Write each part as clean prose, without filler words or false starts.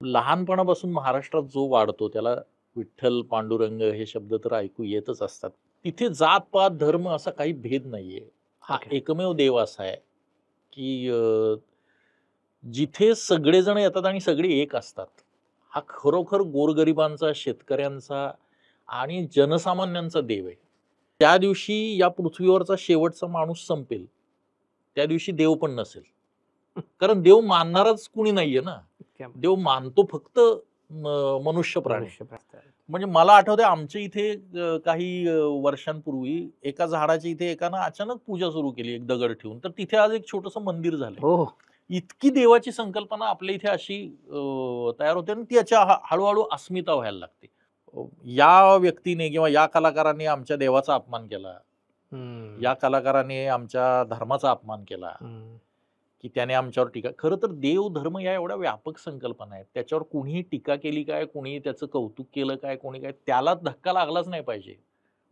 लहानपणापासून महाराष्ट्रात जो वाढतो त्याला विठ्ठल, पांडुरंग हे शब्द तर ऐकू येतच असतात. तिथे जात-पात, धर्म असा काही भेद नाहीये. हा ओके. एकमेव देव असा आहे, की जिथे सगळेजण येतात आणि सगळे एक असतात. हा खरोखर गोरगरिबांचा, शेतकऱ्यांचा आणि जनसामान्यांचा देव आहे. त्या दिवशी या पृथ्वीवरचा शेवटचा माणूस संपेल. त्या दिवशी देव पण नसेल. कारण देव मानणारच कुणी नाहीये ना. क्या देव मानतो फक्त मनुष्य प्राणी. मनुष्य प्रस्ताव. म्हणजे मला आठवतंय आमच्या इथे काही वर्षांपूर्वी एका झाडाच्या इथे एकानं अचानक पूजा सुरू केली एक दगड ठेवून. तर तिथे आज एक छोटंसं मंदिर झालंय. हो, इतकी देवाची संकल्पना आपल्या इथे अशी तयार होते आणि ती याच्या हळू अस्मिता व्हायला लागते. या व्यक्तीने किंवा या कलाकाराने आमच्या देवाचा अपमान केला. या कलाकाराने आमच्या धर्माचा अपमान केला. की त्याने आमच्यावर टीका खरं तर देव धर्म या एवढ्या व्यापक संकल्पना आहेत. त्याच्यावर कुणीही टीका केली काय, कुणी त्याचं कौतुक केलं काय, कोणी काय त्याला धक्का लागलाच नाही पाहिजे.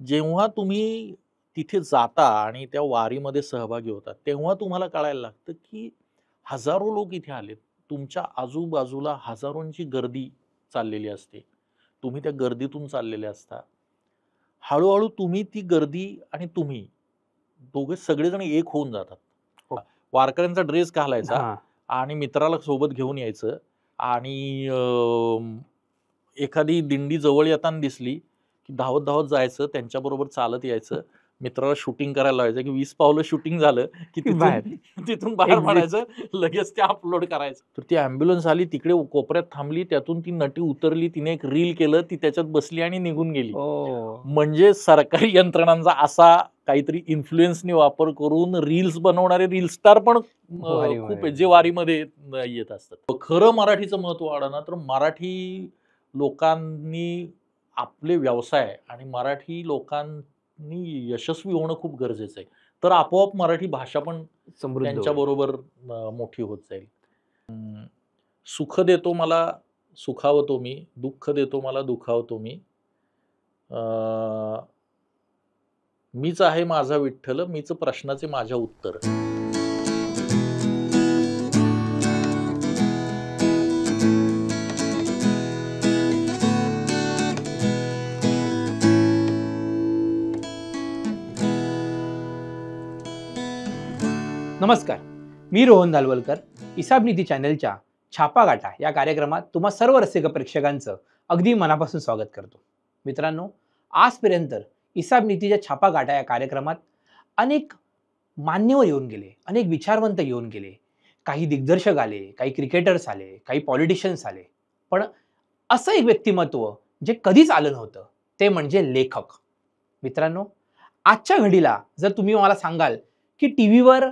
जेव्हा तुम्ही तिथे जाता आणि त्या वारीमध्ये सहभागी होतात, तेव्हा तुम्हाला कळायला लागतं की हजारो लोक इथे आलेत. तुमच्या आजूबाजूला हजारोंची गर्दी चाललेली असते. तुम्ही त्या गर्दीतून चाललेले असता. हळू तुम्ही ती गर्दी आणि तुम्ही दोघे सगळेजण एक होऊन जातात. हो. वारकऱ्यांचा ड्रेस घालायचा हां. आणि मित्राला सोबत घेऊन यायचं आणि एखादी दिंडी जवळ येताना दिसली, की धावत जायचं, त्यांच्याबरोबर चालत यायचं. मित्राला शूटिंग करायला लावायचं, की 20 पावलं शूटिंग झालं, की की तिथून बाहेर तिथून बाहेर एक्झिट. पडायचं, लगेच ते अपलोड करायचं. तर ती ॲम्ब्युलन्स आली, तिकडे कोपऱ्यात थांबली, त्यातून ती नटी उतरली, तिने एक रील केलं, ती त्याच्यात बसली आणि निघून गेली. ओह! म्हणजे सरकारी यंत्रणांचा असा काहीतरी इन्फ्लुएन्सने वापर करून रील्स बनवणारे रील स्टार पण खूप वारीमध्ये. आहेत, जे वारीमध्ये येत असतात. खरं मराठीचं महत्त्व वाढवणं तर मराठी लोकांनी आपले व्यवसाय आणि मराठी लोकांनी यशस्वी होणं खूप गरजेचं आहे. तर आपोआप मराठी भाषा पण समृद्ध होईल. त्यांच्याबरोबर मोठी होत जाईल. सुख देतो मला सुखावतो मी, दुःख देतो मला दुखावतो मी. मीच आहे माझा विठ्ठल, मीच प्रश्नाचे माझ्या उत्तर. नमस्कार. मी रोहन दालवलकर. इसाब नीती चॅनलच्या छापा गाठा या कार्यक्रमात तुम्हा सर्व रसिक प्रेक्षकांचं अगदी मनापासून स्वागत करतो. मित्रांनो, आजपर्यंत इसाब नीतीच्या छापा गाठा या कार्यक्रमात अनेक मान्यवर येऊन गेले, अनेक विचारवंत येऊन गेले, काही दिग्दर्शक आले, काही क्रिकेटर्स आले, काही पॉलिटिशियन्स आले. पण असं एक व्यक्तिमत्व जे कधीच आलं नव्हतं, ते म्हणजे लेखक. मित्रांनो, आजच्या घडीला जर तुम्ही मला सांगाल की टीव्हीवर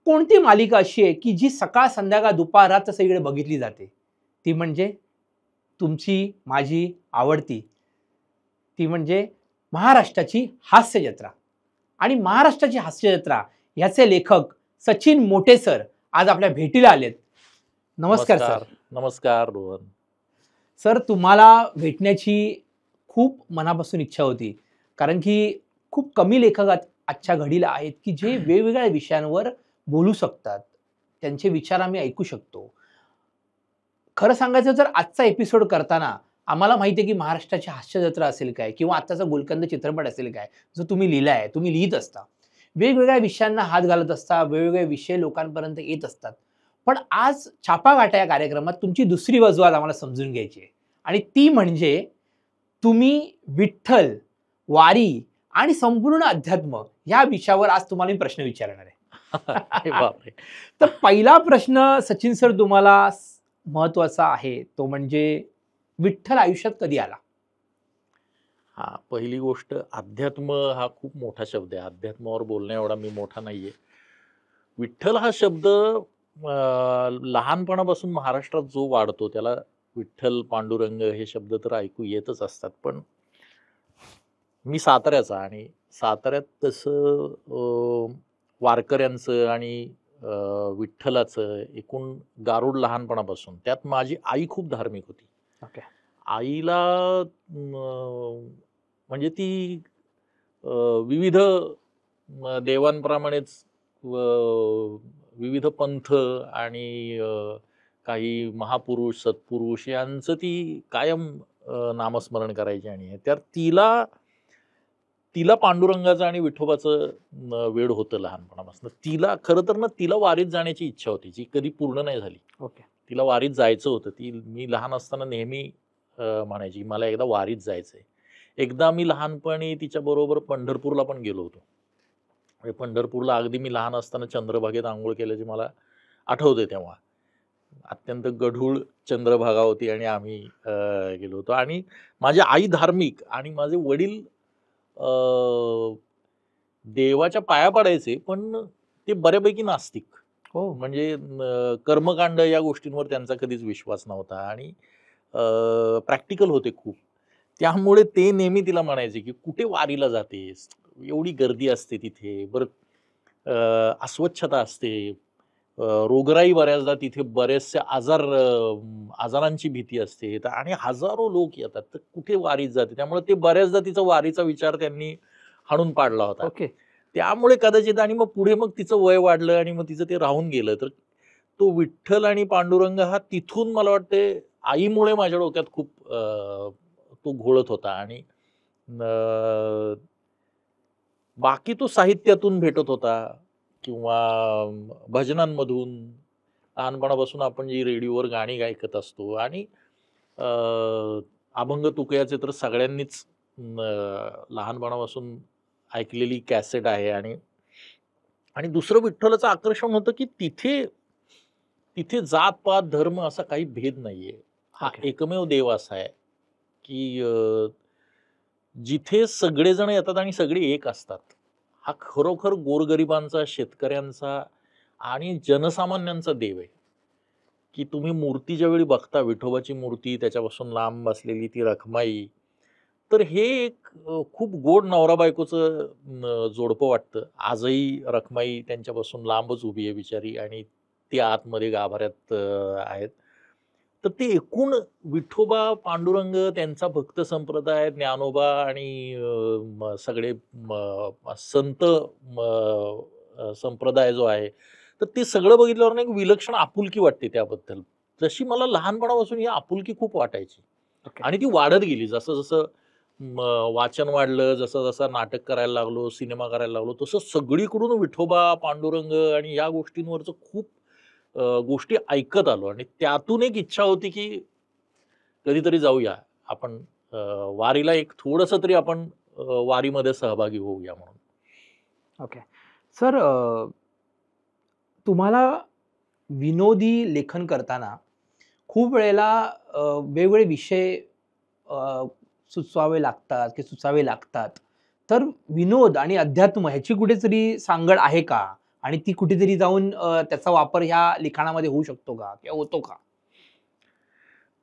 कोणती मालिका अशी आहे की जी सकाळ संध्याकाळ दुपार रात्र सगळीकडे बघितली जाते, ती म्हणजे तुमची माझी आवडती, ती म्हणजे महाराष्ट्राची हास्य जत्रा. आणि महाराष्ट्राची हास्य जत्रा याचे लेखक सचिन मोटे सर आज आपल्या भेटीला आलेत. नमस्कार सर. नमस्कार रोहन. सर, तुम्हाला भेटण्याची खूप मनापासून इच्छा होती, कारण की खूप कमी लेखक आजच्या घडीला आहेत की जे वेगवेगळ्या विषयांवर बोलू शकतात. त्यांचे विचार आम्ही ऐकू शकतो. खरं सांगायचं तर आजचा एपिसोड करताना आम्हाला माहिती आहे की महाराष्ट्राची हास्य जत्रा असेल काय किंवा आत्ताचा गुलकंद चित्रपट असेल काय, जो तुम्ही लिहिलाय, तुम्ही लिहित असता. वेगवेगळ्या विषयांना हात घालत असता, वेगवेगळे विषय लोकांपर्यंत येत असतात. पण आज छापा गाठा या कार्यक्रमात तुमची दुसरी बाजू आज आम्हाला समजून घ्यायची आहे. आणि ती म्हणजे तुम्ही विठ्ठल, वारी आणि संपूर्ण अध्यात्म या विषयावर आज तुम्हाला मी प्रश्न विचारणार आहे. अरे बापरे! तर पहिला प्रश्न सचिन सर तुम्हाला महत्वाचा आहे, तो म्हणजे विठ्ठल आयुष्यात कधी आला? हां, पहिली गोष्ट अध्यात्म हा खूप मोठा शब्द आहे. अध्यात्मावर बोलण्या एवढा मी मोठा नाहीये. विठ्ठल हा शब्द लहानपणापासून महाराष्ट्रात जो वाढतो त्याला विठ्ठल, पांडुरंग हे शब्द तर ऐकू येतच असतात. पण मी साताऱ्याचा आणि साताऱ्यात तसं वारकऱ्यांचं आणि विठ्ठलाचं एकूण गारुड लहानपणापासून. त्यात माझी आई खूप धार्मिक होती. ओके. आईला म्हणजे ती अ, विविध देवांप्रमाणेच विविध पंथ आणि काही महापुरुष सत्पुरुष यांचं ती कायम नामस्मरण करायची. आणि तर तिला तिला पांडुरंगाचं आणि विठोबाचं वेड होतं लहानपणापासून. तिला खरं तर ना तिला वारीत जाण्याची इच्छा होती, जी कधी पूर्ण नाही झाली. ओके. तिला वारीत जायचं होतं. मी लहान असताना नेहमी म्हणायची, "मला एकदा वारीत जायचंय." एकदा मी लहानपणी तिच्याबरोबर पंढरपूरला पण गेलो होतो. म्हणजे पंढरपूरला अगदी मी लहान असताना चंद्रभागेत अंघोळ केल्याची मला आठवतंय तेव्हा. अत्यंत गढूळ चंद्रभागा होती आणि आम्ही गेलो होतो. आणि माझी आई धार्मिक आणि माझे वडील देवाच्या पाया पडायचे, पण ते बऱ्यापैकी नास्तिक. हो. म्हणजे कर्मकांड या गोष्टींवर त्यांचा कधीच विश्वास नव्हता आणि प्रॅक्टिकल होते खूप. त्यामुळे ते नेहमी तिला म्हणायचे, की "कुठे वारीला जातेस? एवढी गर्दी असते तिथे. बरं अस्वच्छता असते. रोगराई बऱ्याचदा तिथे बरेचसे आजारांची भीती असते. आणि हजारो लोक येतात. तर कुठे वारीत जाते?" त्यामुळे ते बऱ्याचदा तिचा वारीचा विचार त्यांनी हाणून पाडला होता. ओके. त्यामुळे कदाचित. आणि मग पुढे मग तिचं वय वाढलं आणि मग तिचं ते राहून गेलं. तर तो विठ्ठल आणि पांडुरंग हा तिथून मला वाटते आईमुळे माझ्या डोक्यात खूप तो घोळत होता. आणि बाकी तो साहित्यातून भेटत होता किंवा भजनांमधून. लहानपणापासून आपण जी रेडिओवर गाणी ऐकत असतो. आणि अभंग तुकयाचे तर सगळ्यांनीच लहानपणापासून ऐकलेली कॅसेट आहे. आणि आणि दुसरं विठ्ठलाचं आकर्षण होतं, की तिथे तिथे जात पात धर्म असा काही भेद नाहीये. हा ओके. एकमेव देव असा आहे, की जिथे सगळेजण येतात आणि सगळे एक असतात. हा खरोखर गोरगरिबांचा, शेतकऱ्यांचा आणि जनसामान्यांचा देव आहे. की तुम्ही मूर्ती ज्यावेळी बघता, विठोबाची मूर्ती, त्याच्यापासून लांब असलेली ती रखमाई, तर हे एक खूप गोड नवरा बायकोचं जोडपं वाटतं. आजही रखमाई त्यांच्यापासून लांबच उभी आहे बिचारी आणि ती आतमध्ये गाभाऱ्यात आहेत. तर ते एकूण विठोबा, पांडुरंग, त्यांचा भक्त संप्रदाय, ज्ञानोबा आणि सगळे संत संप्रदाय जो आहे, तर ते सगळं बघितल्यावर ना एक विलक्षण आपुलकी वाटते त्याबद्दल. जशी मला लहानपणापासून ही आपुलकी खूप वाटायची. ओके. आणि ती वाढत गेली. जसं-जसं वाचन वाढलं, जसं-जसं नाटक करायला लागलो, सिनेमा करायला लागलो, तसं सगळीकडून विठोबा, पांडुरंग आणि या गोष्टींवरचं खूप गोष्टी ऐकत आलो. आणि त्यातून एक इच्छा होती, की कधीतरी जाऊया आपण वारीला, एक थोडंसं तरी आपण वारीमध्ये सहभागी होऊया म्हणून. ओके. सर, तुम्हाला विनोदी लेखन करताना खूप वेळेला वेगवेगळे विषय अ, सुचावे लागतात. तर विनोद आणि अध्यात्म ह्याची कुठेतरी सांगड आहे का? आणि ती कुठेतरी जाऊन त्याचा वापर ह्या लिखाणामध्ये होऊ शकतो का? किंवा होतो का?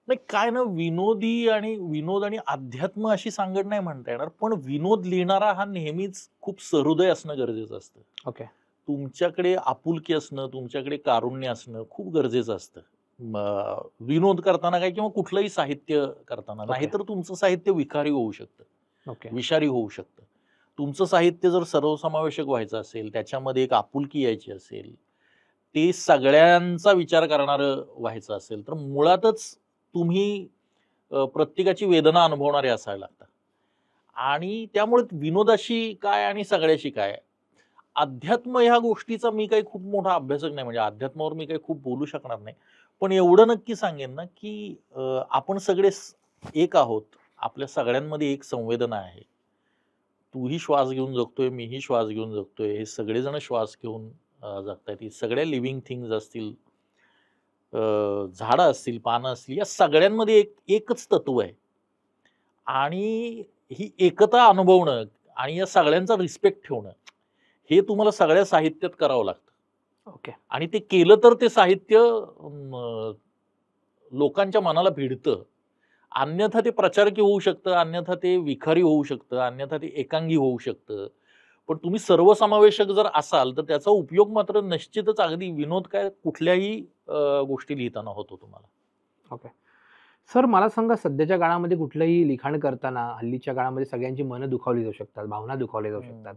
नाही काय ना, विनोद आणि अध्यात्म अशी सांगड नाही म्हणता येणार. पण विनोद लिहिणारा हा नेहमीच खूप सहृदय असणं गरजेचं असतं. ओके. तुमच्याकडे आपुलकी असणं, तुमच्याकडे कारुण्य असणं खूप गरजेचं असतं. विनोद करताना काय किंवा कुठलंही साहित्य करताना. ओके. नाहीतर तुमचं साहित्य विकारी होऊ शकतं, ओके. विषारी होऊ शकतं. तुमचं साहित्य जर सर्वसमावेशक व्हायचं असेल, त्याच्यामध्ये एक आपुलकी यायची असेल, ते सगळ्यांचा विचार करणारं व्हायचं असेल, तर मुळातच तुम्ही प्रत्येकाची वेदना अनुभवणारे असायला लागतात. आणि त्यामुळे विनोदाशी काय आणि सगळ्याशी काय. अध्यात्म ह्या गोष्टीचा मी काही खूप मोठा अभ्यासक नाही, म्हणजे अध्यात्मावर मी काही खूप बोलू शकणार नाही. पण एवढं नक्की सांगेन ना, की आपण सगळे एक आहोत. आपल्या सगळ्यांमध्ये एक संवेदना आहे. तूही श्वास घेऊन जगतोय, मीही श्वास घेऊन जगतोय. हे सगळेजण श्वास घेऊन जगतायत. ही सगळ्या लिव्हिंग थिंग्ज असतील, झाडं असतील, पानं असतील, या सगळ्यांमध्ये एकच तत्व आहे. आणि ही एकता अनुभवणं आणि या सगळ्यांचा रिस्पेक्ट ठेवणं, हे तुम्हाला सगळ्या साहित्यात करावं लागतं. ओके. आणि ते केलं तर ते साहित्य लोकांच्या मनाला भिडतं. अन्यथा ते प्रचारकी होऊ शकतं, अन्यथा ते विखारी होऊ शकतं, अन्यथा ते एकांगी होऊ शकतं. पण तुम्ही सर्वसमावेशक जर असाल, तर त्याचा उपयोग मात्र निश्चितच अगदी विनोद काय कुठल्याही गोष्टी लिहिताना होतो तुम्हाला. ओके. सर, मला सांगा, सध्याच्या काळामध्ये कुठलंही लिखाण करताना हल्लीच्या काळामध्ये सगळ्यांची मनं दुखावली जाऊ शकतात, भावना दुखावल्या जाऊ शकतात.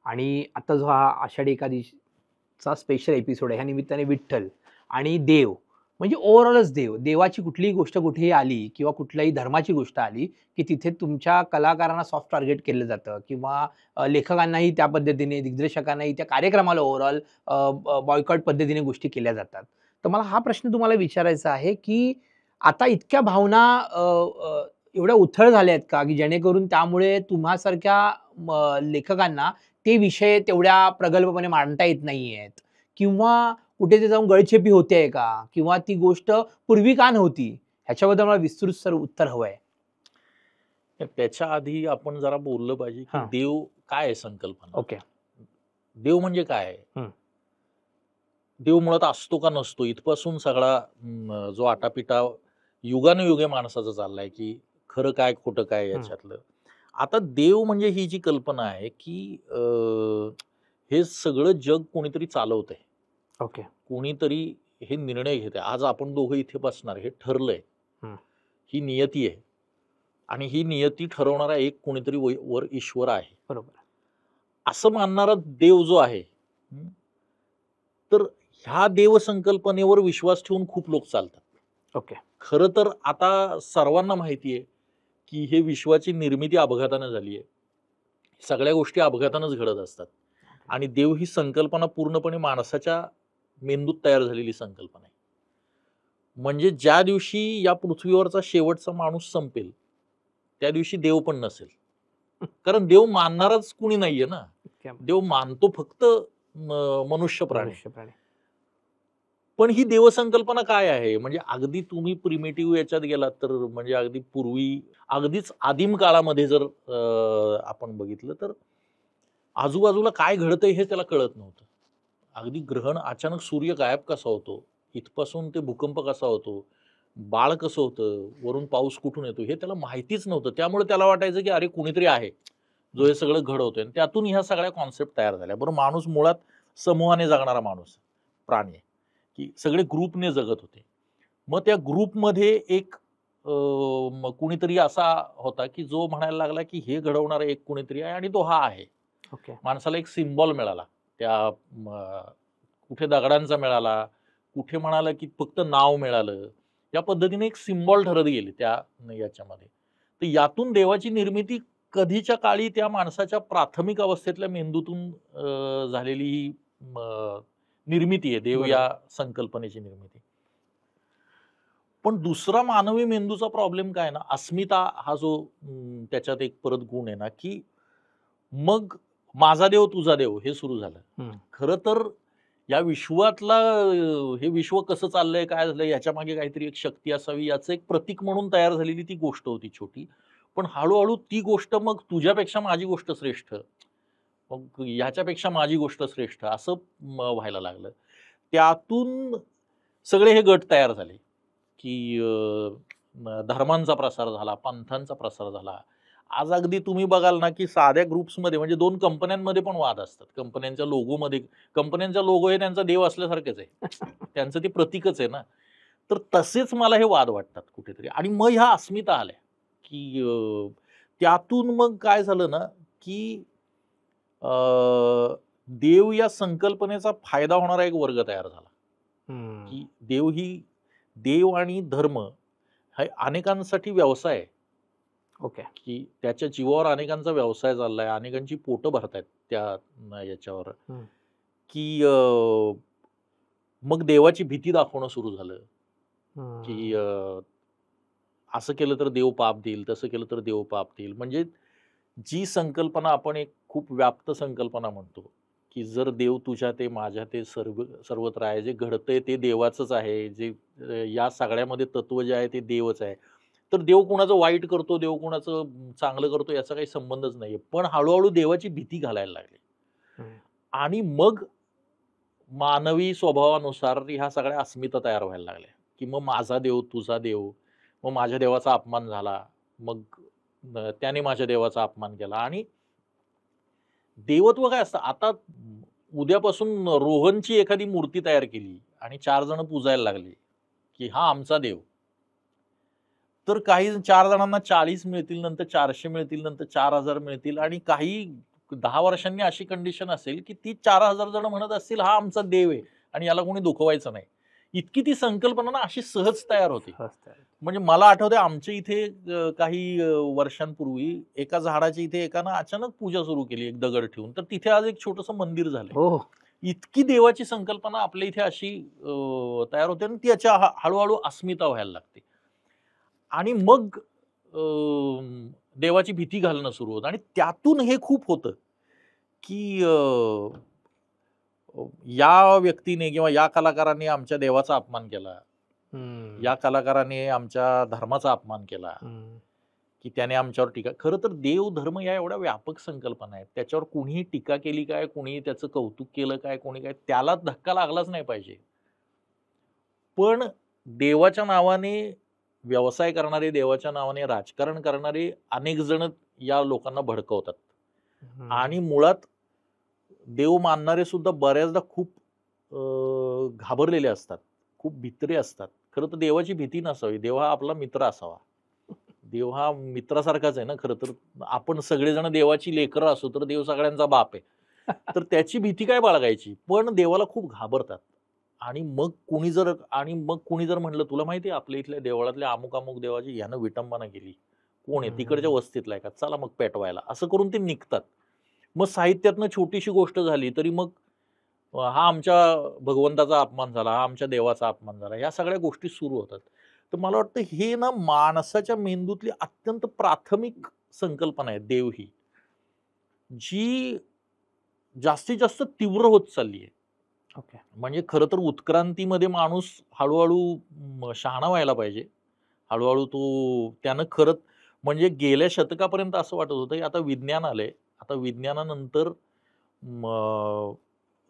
आणि आता जो हा आषाढी एकादशीचा स्पेशल एपिसोड आहे, ह्या निमित्ताने विठ्ठल आणि देव म्हणजे ओव्हरऑलच देवाची कुठलीही गोष्ट कुठेही आली किंवा कुठल्याही धर्माची गोष्ट आली, की तिथे तुमच्या कलाकारांना सॉफ्ट टार्गेट केलं जातं किंवा लेखकांनाही त्या पद्धतीने, दिग्दर्शकांनाही त्या कार्यक्रमाला ओव्हरऑल बॉयकॉट पद्धतीने गोष्टी केल्या जातात. तर मला हा प्रश्न तुम्हाला विचारायचा आहे, की आता इतक्या भावना अ, अ, एवढ्या उथळ झाल्या आहेत का, की जेणेकरून त्यामुळे तुम्हासारख्या लेखकांना ते विषय तेवढ्या प्रगल्भपणे मांडता येत नाहीयेत? किंवा कुठे ते जाऊन गळचेपी होतेय का? किंवा ती गोष्ट पूर्वी का नव्हती? ह्याच्याबद्दल मला विस्तृत सर उत्तर हवंय. तर त्याच्या आधी आपण जरा बोललं पाहिजे की हां. देव काय आहे संकल्पना. ओके. देव म्हणजे काय आहे? हं. देव मुळात असतो का नसतो इथपासून सगळा जो आटापिटा युगानुयुगे माणसाचा चाललाय की खरं काय खोटं काय याच्यातलं. आता देव म्हणजे ही जी कल्पना आहे की हे सगळं जग कोणीतरी चालवतंय. ओके. कोणीतरी हे निर्णय घेत आहे. आज आपण दोघं इथे बसणार हे ठरलंय. हं. ही नियती आहे आणि ही नियती ठरवणारा एक कोणीतरी वर ईश्वर आहे. बरोबर. असं मानणारा देव जो आहे, तर ह्या देवसंकल्पनेवर विश्वास ठेवून खूप लोक चालतात. ओके. खरं तर आता सर्वांना माहिती आहे, की हे विश्वाची निर्मिती अपघातानं झाली आहे. सगळ्या गोष्टी अपघातानंच घडत असतात आणि देव ही संकल्पना पूर्णपणे माणसाच्या मेंदूत तयार झालेली संकल्पना आहे. म्हणजे ज्या दिवशी या पृथ्वीवरचा शेवटचा माणूस संपेल, त्या दिवशी देव पण नसेल. कारण देव मानणारच कुणी नाहीये ना. देव मानतो फक्त मनुष्य प्राणी. मनुष्य प्राणी. पण ही देवसंकल्पना काय आहे? म्हणजे अगदी तुम्ही प्रिमिटिव्ह याच्यात गेलात तर म्हणजे अगदी पूर्वी अगदीच आदिम काळामध्ये जर आपण बघितलं तर आजूबाजूला काय घडतंय हे त्याला कळत नव्हतं. अगदी ग्रहण अचानक सूर्य गायब कसा होतो, इथपासून ते भूकंप कसा होतो, बाळ कसं होतं, वरून पाऊस कुठून येतो हे त्याला माहितीच नव्हतं. त्यामुळे त्याला वाटायचं की अरे कुणीतरी आहे, जो हे सगळं घडवतोय आणि त्यातून ह्या सगळ्या कॉन्सेप्ट तयार झाल्या. बरं माणूस मुळात समूहाने जगणारा माणूस, प्राणी आहे, की सगळे ग्रुपने जगत होते. मग त्या ग्रुपमध्ये एक कुणीतरी असा होता, की जो म्हणायला लागला, की हे घडवणारा एक कुणीतरी आहे आणि तो हा आहे. ओके. माणसाला एक सिम्बॉल मिळाला. त्या कुठे दगडांचा मिळाला, कुठे म्हणाला, की फक्त नाव मिळालं. या पद्धतीने एक सिम्बॉल ठरत गेली त्या याच्यामध्ये. तर यातून देवाची निर्मिती कधीच्या काळी त्या माणसाच्या प्राथमिक अवस्थेतल्या मेंदूतून झालेली ही निर्मिती आहे. देव या संकल्पनेची निर्मिती. पण दुसरा मानवी मेंदूचा प्रॉब्लेम काय ना, अस्मिता हा जो त्याच्यात एक परत गुण आहे ना, की मग माझा देव तुझा देव हे सुरू झालं. खरं तर या विश्वातला हे विश्व कसं चाललंय, काय झालंय याच्या मागे काहीतरी एक शक्ती असावी याचं एक प्रतीक म्हणून तयार झालेली ती गोष्ट होती छोटी. पण हळू ती गोष्ट मग तुझ्यापेक्षा माझी गोष्ट श्रेष्ठ, मग ह्याच्यापेक्षा माझी गोष्ट श्रेष्ठ असं व्हायला लागलं. त्यातून सगळे हे गट तयार झाले, की धर्मांचा प्रसार झाला, पंथांचा प्रसार झाला. आज अगदी तुम्ही बघाल ना, की साध्या ग्रुप्समध्ये म्हणजे 2 कंपन्यांमध्ये पण वाद असतात. कंपन्यांचा लोगो हे त्यांचा देव असल्यासारखेच आहे. त्यांचं ते प्रतीकच आहे ना. तर तसेच मला हे वाद वाटतात कुठेतरी आणि मग ह्या अस्मिता आल्या, की त्यातून मग काय झालं ना, की देव या संकल्पनेचा फायदा होणारा एक वर्ग तयार झाला, की देव आणि धर्म हा अनेकांसाठी व्यवसाय आहे. ओके. की त्याच्या जीवावर अनेकांचा व्यवसाय चाललाय, अनेकांची पोटं भरतायत त्या याच्यावर, की मग देवाची भीती दाखवणं सुरू झालं, की असं केलं तर देव पाप देईल, तसं केलं तर देव पाप देईल. म्हणजे जी संकल्पना आपण एक खूप व्याप्त संकल्पना म्हणतो, की जर देव तुझ्या ते माझ्या ते सर्वत्र आहे, जे घडतंय ते देवाचंच आहे, जे या सगळ्यामध्ये तत्व जे आहे ते देवच आहे. तर देव कोणाचं वाईट करतो, देव कोणाचं चांगलं करतो याचा काही संबंधच नाहीये. पण हळू देवाची भीती घालायला लागली आणि मग मानवी स्वभावानुसार ह्या सगळ्या अस्मिता तयार व्हायला लागल्या, की मग माझा देव, तुझा देव, मग माझ्या देवाचा अपमान झाला, मग त्याने माझ्या देवाचा अपमान केला आणि देवत्व काय असतं आता उद्यापासून रोहनची एखादी मूर्ती तयार केली आणि 4 जण पूजायला लागले, की हा आमचा देव. तर काही 4 जणांना 40 मिळतील, नंतर 400 मिळतील, नंतर 4000 मिळतील आणि काही 10 वर्षांनी अशी कंडिशन असेल, की ती 4000 जण म्हणत असतील, हा आमचा देव आहे आणि याला कोणी दुखवायचं नाही. इतकी ती संकल्पना ना अशी सहज तयार होते. हसताय. म्हणजे मला आठवतंय आमच्या इथे काही वर्षांपूर्वी एका झाडाच्या इथे एकानं अचानक पूजा सुरू केली एक दगड ठेवून. तर तिथे आज एक छोटंसं मंदिर झालंय. हो, हो. इतकी देवाची संकल्पना आपल्या इथे अशी तयार होते आणि ती याच्या हळू-हळू अस्मिता व्हायला लागते. आणि मग देवाची भीती घालणं सुरू होतं आणि त्यातून हे खूप होतं, की या व्यक्तीने किंवा या कलाकाराने आमच्या देवाचा अपमान केला. या कलाकाराने आमच्या धर्माचा अपमान केला, की त्याने आमच्यावर टीका. खरं तर देव धर्म या एवढ्या व्यापक संकल्पना आहेत. त्याच्यावर कुणीही टीका केली काय, कुणीही त्याचं कौतुक केलं काय, कोणी काय, त्याला धक्का लागलाच नाही पाहिजे. पण देवाच्या नावाने व्यवसाय करणारे, देवाच्या नावाने राजकारण करणारे अनेक जण या लोकांना भडकवतात. आणि मुळात देव मानणारे सुद्धा बऱ्याचदा खूप घाबरलेले असतात, खूप भित्रे असतात. खरं तर देवाची भीती नसावी, देव हा आपला मित्र असावा. देव हा मित्रासारखाच आहे ना. खरं तर आपण सगळेजण देवाची लेकरं असू तर देव सगळ्यांचा बाप आहे. तर त्याची भीती काय बाळगायची. पण देवाला खूप घाबरतात. आणि मग कुणी जर म्हणलं तुला माहिती आहे आपल्या इथल्या देवळातल्या अमुक अमुक देवाची यानं विटंबना केली, कोण आहे तिकडच्या वस्तीतला आहे का, चला मग पेटवायला, असं करून ते निघतात. मग साहित्यातनं छोटीशी गोष्ट झाली तरी मग हा आमच्या भगवंताचा अपमान झाला, हा आमच्या देवाचा अपमान झाला, ह्या सगळ्या गोष्टी सुरू होतात. तर मला वाटतं हे ना माणसाच्या मेंदूतली अत्यंत प्राथमिक संकल्पना आहे देव ही, जी जास्तीत जास्त तीव्र होत चालली आहे. ओके. म्हणजे खरं तर उत्क्रांतीमध्ये माणूस हळूहळू शहाणा व्हायला पाहिजे. हळूहळू त्यानं खरंच म्हणजे गेल्या शतकापर्यंत असं वाटत होतं, की आता विज्ञान आलंय. आता विज्ञानानंतर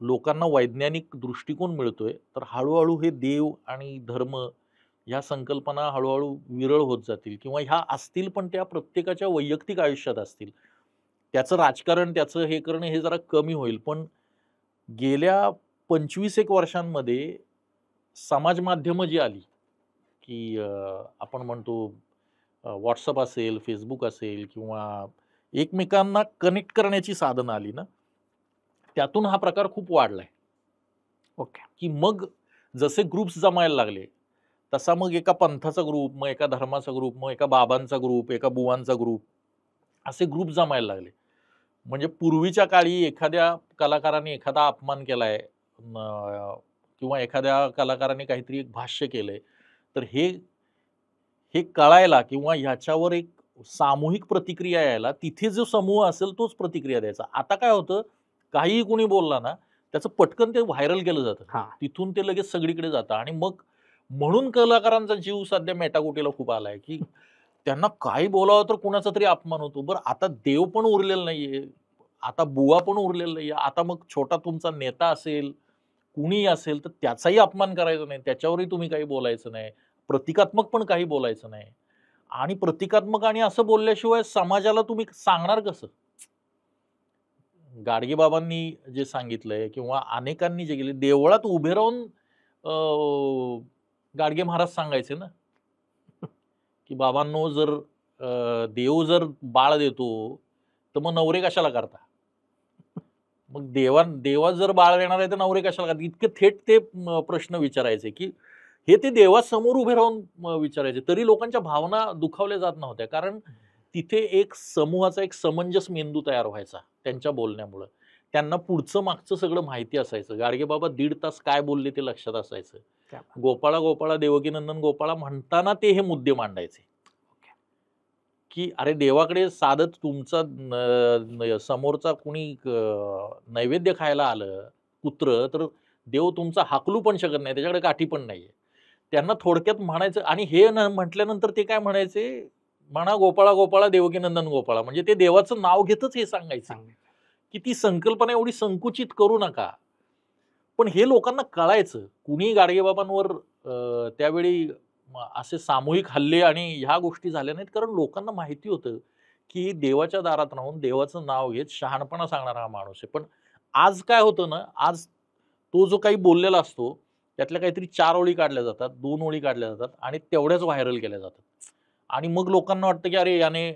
लोकांना वैज्ञानिक दृष्टिकोन मिळतोय. तर हळू हे देव आणि धर्म ह्या संकल्पना हळूहळू विरळ होत जातील किंवा ह्या असतील पण त्या प्रत्येकाच्या वैयक्तिक आयुष्यात असतील. त्याचं राजकारण, त्याचं हे करणं हे जरा कमी होईल. पण गेल्या 25 एक वर्षांमध्ये समाज माध्यमं जी आली, की आपण म्हणतो WhatsApp असेल, Facebook असेल किंवा एकमेकांना कनेक्ट करण्याची साधनं आली ना, त्यातून हा प्रकार खूप वाढलाय. ओके. की मग जसे ग्रुप्स जमायला लागले, तसा मग एका पंथाचा ग्रुप, मग एका धर्माचा ग्रुप, मग एका बाबांचा ग्रुप, एका बुवांचा ग्रुप, असे ग्रुप जमायला लागले. म्हणजे पूर्वीच्या काळी एखाद्या कलाकाराने एखादा अपमान केलाय किंवा एखाद्या कलाकाराने काहीतरी एक भाष्य केलंय, तर हे हे कळायला किंवा ह्याच्यावर एक सामूहिक प्रतिक्रिया यायला तिथे जो समूह असेल तोच प्रतिक्रिया द्यायचा. आता काय होतं, काहीही कोणी बोलला ना, त्याचं पटकन ते व्हायरल केलं जातं. हां. तिथून ते लगेच सगळीकडे जातं आणि मग म्हणून कलाकारांचा जीव सध्या मेटाकुटीला खूप आलाय, की त्यांना काही बोलावं तर कुणाचा तरी अपमान होतो. बरं आता देव पण उरलेला नाहीये. आता बुवा पण उरलेला नाहीये. आता मग छोटा तुमचा नेता असेल, कुणीही असेल तर त्याचाही अपमान करायचा नाही. त्याच्यावरही तुम्ही काही बोलायचं नाही. प्रतिकात्मक पण काही बोलायचं नाही. आणि प्रतिकात्मक आणि असं बोलल्याशिवाय समाजाला तुम्ही सांगणार कसं? गाडगेबाबांनी जे सांगितलंय किंवा अनेकांनी जे केले, देवळात उभे राहून गाडगे महाराज सांगायचे ना, की बाबांनो जर देव जर बाळ देतो, तर मग नवरे कशाला करता? मग देवा जर बाळ देणार आहे, तर नवरे कशाला करता? इतके थेट ते प्रश्न विचारायचे, की हे ते देवासमोर उभे राहून विचारायचे. तरी लोकांच्या भावना दुखावल्या जात नव्हत्या. कारण तिथे एक समूहाचा एक समंजस मेंदू तयार व्हायचा त्यांच्या बोलण्यामुळं. त्यांना पुढचं मागचं सगळं माहिती असायचं. गाडगेबाबा 1.5 तास काय बोलले ते लक्षात असायचं. गोपाळा गोपाळा देवकीनंदन गोपाळा म्हणताना ते हे मुद्दे मांडायचे. की अरे देवाकडे साधं तुमचा समोरचा कुणी नैवेद्य खायला आलं कुत्रं, तर देव तुमचा हाकलू पण शकत नाही, त्याच्याकडे काठी पण नाहीये. त्यांना थोडक्यात म्हणायचं आणि हे म्हटल्यानंतर ते काय म्हणायचे, म्हणा गोपाळा गोपाळा देवकीनंदन गोपाळा, म्हणजे ते देवाचं नाव घेतच हे सांगायचं, की ती संकल्पना एवढी संकुचित करू नका. पण हे लोकांना कळायचं. कुणी गाडगेबाबांवर त्यावेळी असे सामूहिक हल्ले आणि ह्या गोष्टी झाल्या नाहीत, कारण लोकांना माहिती होतं, की देवाच्या दारात राहून देवाचं नाव घेत शहाणपणा सांगणारा हा माणूस आहे. पण आज काय होतं ना, आज तो जो काही बोललेला असतो, त्यातल्या काहीतरी 4 ओळी काढल्या जातात, 2 ओळी काढल्या जातात आणि तेवढ्याच व्हायरल केल्या जातात. आणि मग लोकांना वाटतं, की अरे याने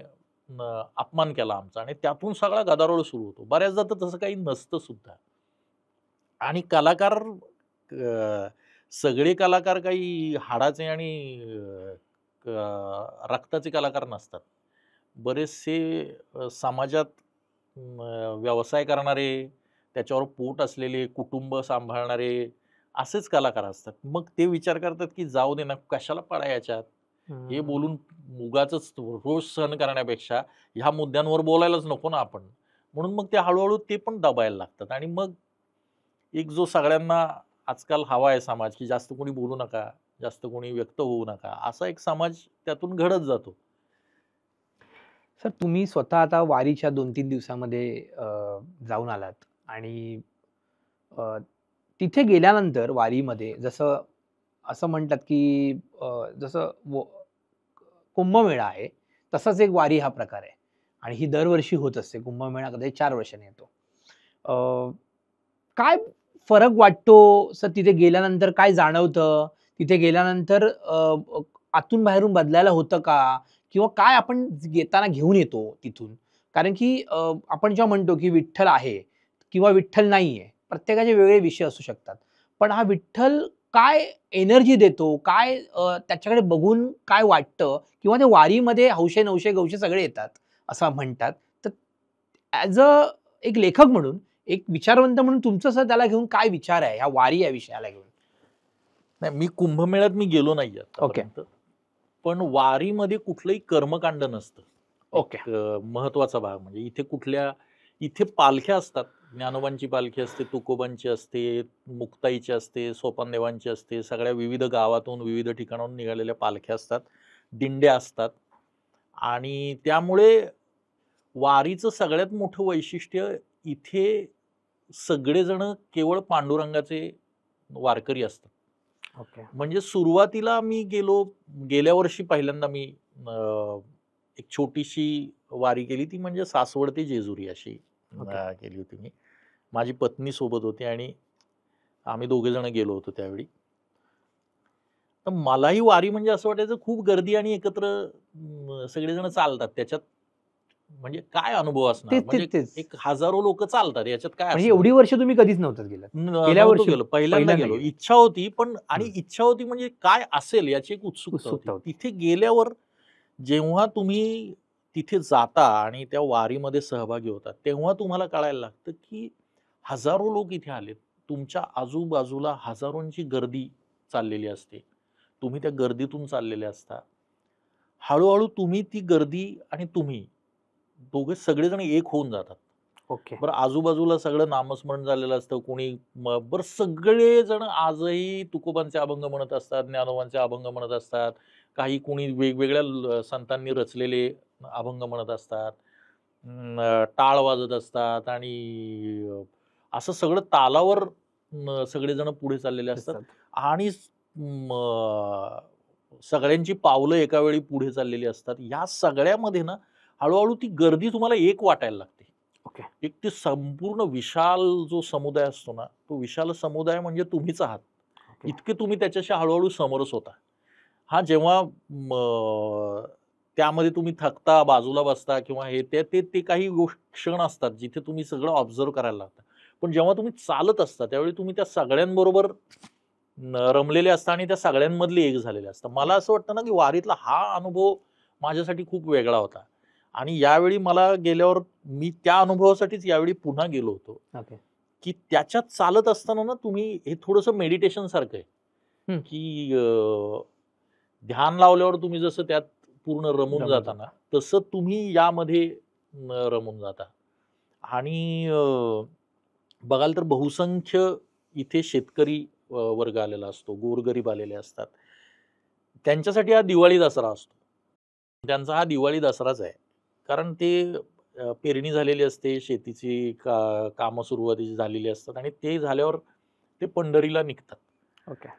अपमान केला आमचा आणि त्यातून सगळा गदारोळ सुरू होतो. बऱ्याचदा तर तसं काही नसतं सुद्धा. आणि कलाकार सगळे कलाकार काही हाडाचे आणि रक्ताचे कलाकार नसतात. बरेचसे समाजात व्यवसाय करणारे, त्याच्यावर पोट असलेले, कुटुंब सांभाळणारे असेच कलाकार असतात. मग ते विचार करतात, की जाऊ दे ना, कशाला पडा याच्यात. हे बोलून उगाचच रोष सहन करण्यापेक्षा ह्या मुद्द्यांवर बोलायलाच नको ना आपण. म्हणून मग ते हळू ते पण दबायला लागतात आणि मग एक जो सगळ्यांना आजकाल हवा आहे समाज, की जास्त कोणी बोलू नका, जास्त कोणी व्यक्त होऊ नका, असा एक समाज त्यातून घडत जातो. सर, तुम्ही स्वतः आता वारीच्या 2-3 दिवसामध्ये जाऊन आलात आणि अ, तिथे गेल्यानंतर वारीमध्ये जसं असं म्हणतात, की जसं कुंभमेळा आहे, तसाच एक वारी हा प्रकार आहे आणि ही दरवर्षी होत असते. कुंभमेळा कदाचित 4 वर्षांनी येतो. अ, काय फरक वाटतो? सर तिथे गेल्यानंतर काय जाणवतं? तिथे गेल्यानंतर आतून बाहेरून बदलायला होतं का? किंवा काय आपण येताना घेऊन येतो तिथून? कारण की आपण जेव्हा म्हणतो की विठ्ठल आहे किंवा विठ्ठल नाहीये, प्रत्येकाचे वेगळे विषय असू शकतात. पण हा विठ्ठल काय एनर्जी देतो? काय त्याच्याकडे बघून काय वाटतं? किंवा ते वारीमध्ये हौशे, नवशे, गवशे सगळे येतात, असं म्हणतात. तर ॲज अ एक लेखक म्हणून, एक विचारवंत म्हणून तुमचं सर त्याला घेऊन काय विचार आहे, ह्या वारी या विषयाला घेऊन? नाही, मी कुंभमेळ्यात गेलो नाहीये ओके. आतापर्यंत. पण वारीमध्ये कुठलंही कर्मकांड नसतं. ओके. महत्वाचा भाग म्हणजे इथे पालख्या असतात. ज्ञानोबांची पालखी असते, तुकोबांची असते, मुक्ताईची असते, सोपानदेवांची असते. सगळ्या विविध गावातून, विविध ठिकाणाहून निघालेल्या पालख्या असतात. दिंड्या असतात आणि त्यामुळे वारीचं सगळ्यात मोठं वैशिष्ट्य इथे सगळेजण केवळ पांडुरंगाचे वारकरी असतात. ओके. म्हणजे सुरुवातीला गेल्या वर्षी पहिल्यांदा मी एक छोटीशी वारी केली ती म्हणजे सासवड ते जेजुरी अशी केली होती मी. माझी पत्नी सोबत होती आणि आम्ही दोघे जण गेलो होतो त्यावेळी. तर मलाही वारी म्हणजे असं वाटायचं खूप गर्दी आणि एकत्र सगळेजण चालतात. त्याच्यात म्हणजे काय अनुभव असणार? तेच, म्हणजे तेच, तेच. एक हजारो लोकं चालतात. याच्यात काय म्हणजे असणार एवढी आहे? वर्ष तुम्ही कधीच नव्हतात गेलात. गेल्या नव्हतो वर्षी गेलो. पहिल्यांदा पहिल्यांदा गेलो. गेले. इच्छा होती पण हं. इच्छा होती म्हणजे काय असेल याची एक उत्सुकता होती. उत्सुकता होती. तिथे गेल्यावर जेव्हा तुम्ही तिथे जाता आणि त्या वारीमध्ये सहभागी होता, तेव्हा तुम्हाला कळायला लागतं, की हजारो लोक इथे आलेत. तुमच्या आजूबाजूला हजारोंची गर्दी चाललेली असते. तुम्ही त्या गर्दीतून चाललेले असता. हळू तुम्ही ती गर्दी आणि तुम्ही दोघे सगळेजण एक होऊन जातात. ओके. बरं आजूबाजूला सगळं नामस्मरण झालेलं असतं. कोणी बरं सगळेजण आजही तुकोबांचे अभंग म्हणत असतात, ज्ञानोबांचे अभंग म्हणत असतात. काही कोणी वेगवेगळ्या संतांनी रचलेले अभंग म्हणत असतात. टाळ वाजत असतात आणि असं सगळं तालावर सगळेजण पुढे चाललेले असतात आणि सगळ्यांची पावलं एका वेळी पुढे चाललेली असतात. या सगळ्यामध्ये ना हळू ती गर्दी तुम्हाला एक वाटायला लागते. ओके. एक ते संपूर्ण विशाल जो समुदाय असतो ना, तो विशाल समुदाय म्हणजे तुम्हीच आहात. ओके. इतके तुम्ही त्याच्याशी हळू समरस होता. हां, जेव्हा त्यामध्ये तुम्ही थकता, बाजूला बसता किंवा हे ते काही क्षण असतात, जिथे तुम्ही सगळं ऑब्झर्व्ह करायला लागता. पण जेव्हा तुम्ही चालत असता, त्यावेळी तुम्ही त्या सगळ्यांबरोबर रमलेले असता आणि त्या सगळ्यांमधले एक झालेले असता. मला असं वाटतं ना, की वारीतला हा अनुभव माझ्यासाठी खूप वेगळा होता. आणि यावेळी मला गेल्यावर मी त्या अनुभवासाठीच यावेळी पुन्हा गेलो होतो. ओके. की त्याच्यात चालत असताना ना तुम्ही हे थोडंसं मेडिटेशन सारखं आहे. हं. की ध्यान लावल्यावर तुम्ही जसं त्यात पूर्ण रमून रमून जाता ना, तसं तुम्ही यामध्ये रमून जाता. आणि बघाल तर बहुसंख्य इथे शेतकरी वर्ग आलेला असतो, गोरगरीब आलेले असतात. त्यांच्यासाठी हा दिवाळी दसरा असतो. त्यांचा हा दिवाळी दसराच आहे. कारण ते पेरणी झालेली असते, शेतीची कामं सुरुवातीची झालेली असतात आणि ते झाल्यावर ते पंढरीला निघतात. ओके.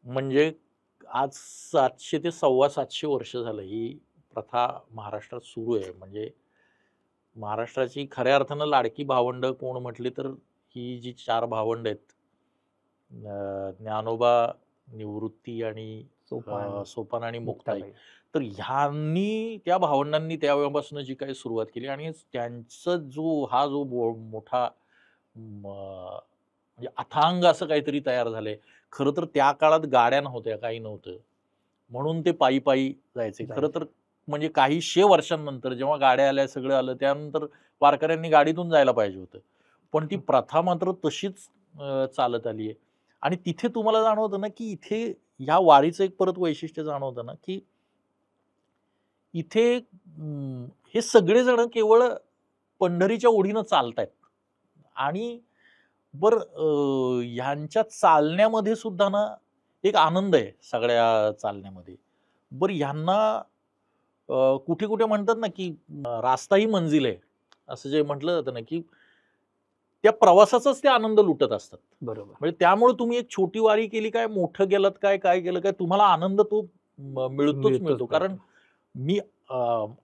म्हणजे आज 700 ते 750 वर्ष झालं ही प्रथा महाराष्ट्रात सुरू आहे. म्हणजे महाराष्ट्राची खऱ्या अर्थानं लाडकी भावंडं कोण म्हटली तर ही जी 4 भावंड आहेत, ज्ञानोबा, निवृत्ती आणि सोपान आणि मुक्ताई. तर ह्यांनी त्या भावंडांनी त्यावेळेपासून जी काही सुरुवात केली आणि त्यांचं जो मोठा म्हणजे अथांग असं काहीतरी तयार झालंय. खरं तर त्या काळात गाड्या नव्हत्या, काही नव्हतं, म्हणून ते पायी पायी जायचे. खरं तर म्हणजे काही वर्षांनंतर जेव्हा गाड्या आल्या, सगळं आलं, त्यानंतर वारकऱ्यांनी गाडीतून जायला पाहिजे होतं, पण ती प्रथा मात्र तशीच चालत आली आहे. आणि तिथे तुम्हाला जाणवतं ना, की इथे ह्या वारीचं एक परत वैशिष्ट्य जाणवतं ना, की इथे हे सगळेजण केवळ पंढरीच्या ओढीनं चालतायत. आणि ह्यांच्या चालण्यामध्ये सुद्धा ना एक आनंद आहे सगळ्या चालण्यामध्ये. ह्यांना कुठे कुठे म्हणतात ना, की रास्ता ही मंजिल आहे, असं जे म्हटलं जातं ना, की त्या प्रवासाचाच ते आनंद लुटत असतात. बरोबर. म्हणजे त्यामुळे तुम्ही एक छोटी वारी केली काय, मोठं गेलात काय, काय केलं काय, तुम्हाला आनंद तो मिळतो. कारण मी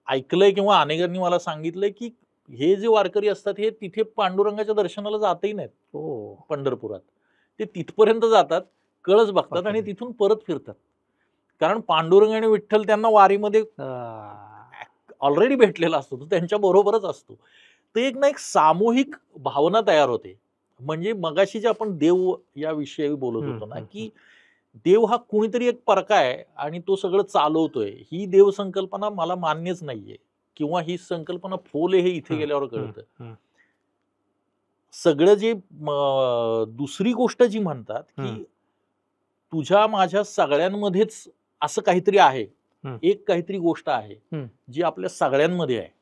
ऐकलंय किंवा अनेकांनी मला सांगितलंय, की हे जे वारकरी असतात हे तिथे पांडुरंगाच्या दर्शनाला जातही नाहीत. पंढरपुरात ते तिथपर्यंत जातात, कळस बघतात आणि तिथून परत फिरतात. कारण पांडुरंग आणि विठ्ठल त्यांना वारीमध्ये ऑलरेडी भेटलेला असतो, तो त्यांच्या बरोबरच असतो. तर एक सामूहिक भावना तयार होते. म्हणजे मगाशी जे आपण देव या विषयी बोलत होतो ना, की देव हा कुणीतरी एक परका आहे आणि तो सगळं चालवतोय, ही देव संकल्पना मला मान्यच नाहीये, किंवा ही संकल्पना फोल आहे हे इथे गेल्यावर कळतं. सगळं जे दुसरी गोष्ट जी म्हणतात, की तुझ्या माझ्या सगळ्यांमध्येच असं काहीतरी आहे, एक काहीतरी गोष्ट आहे जी आपल्या सगळ्यांमध्ये आहे.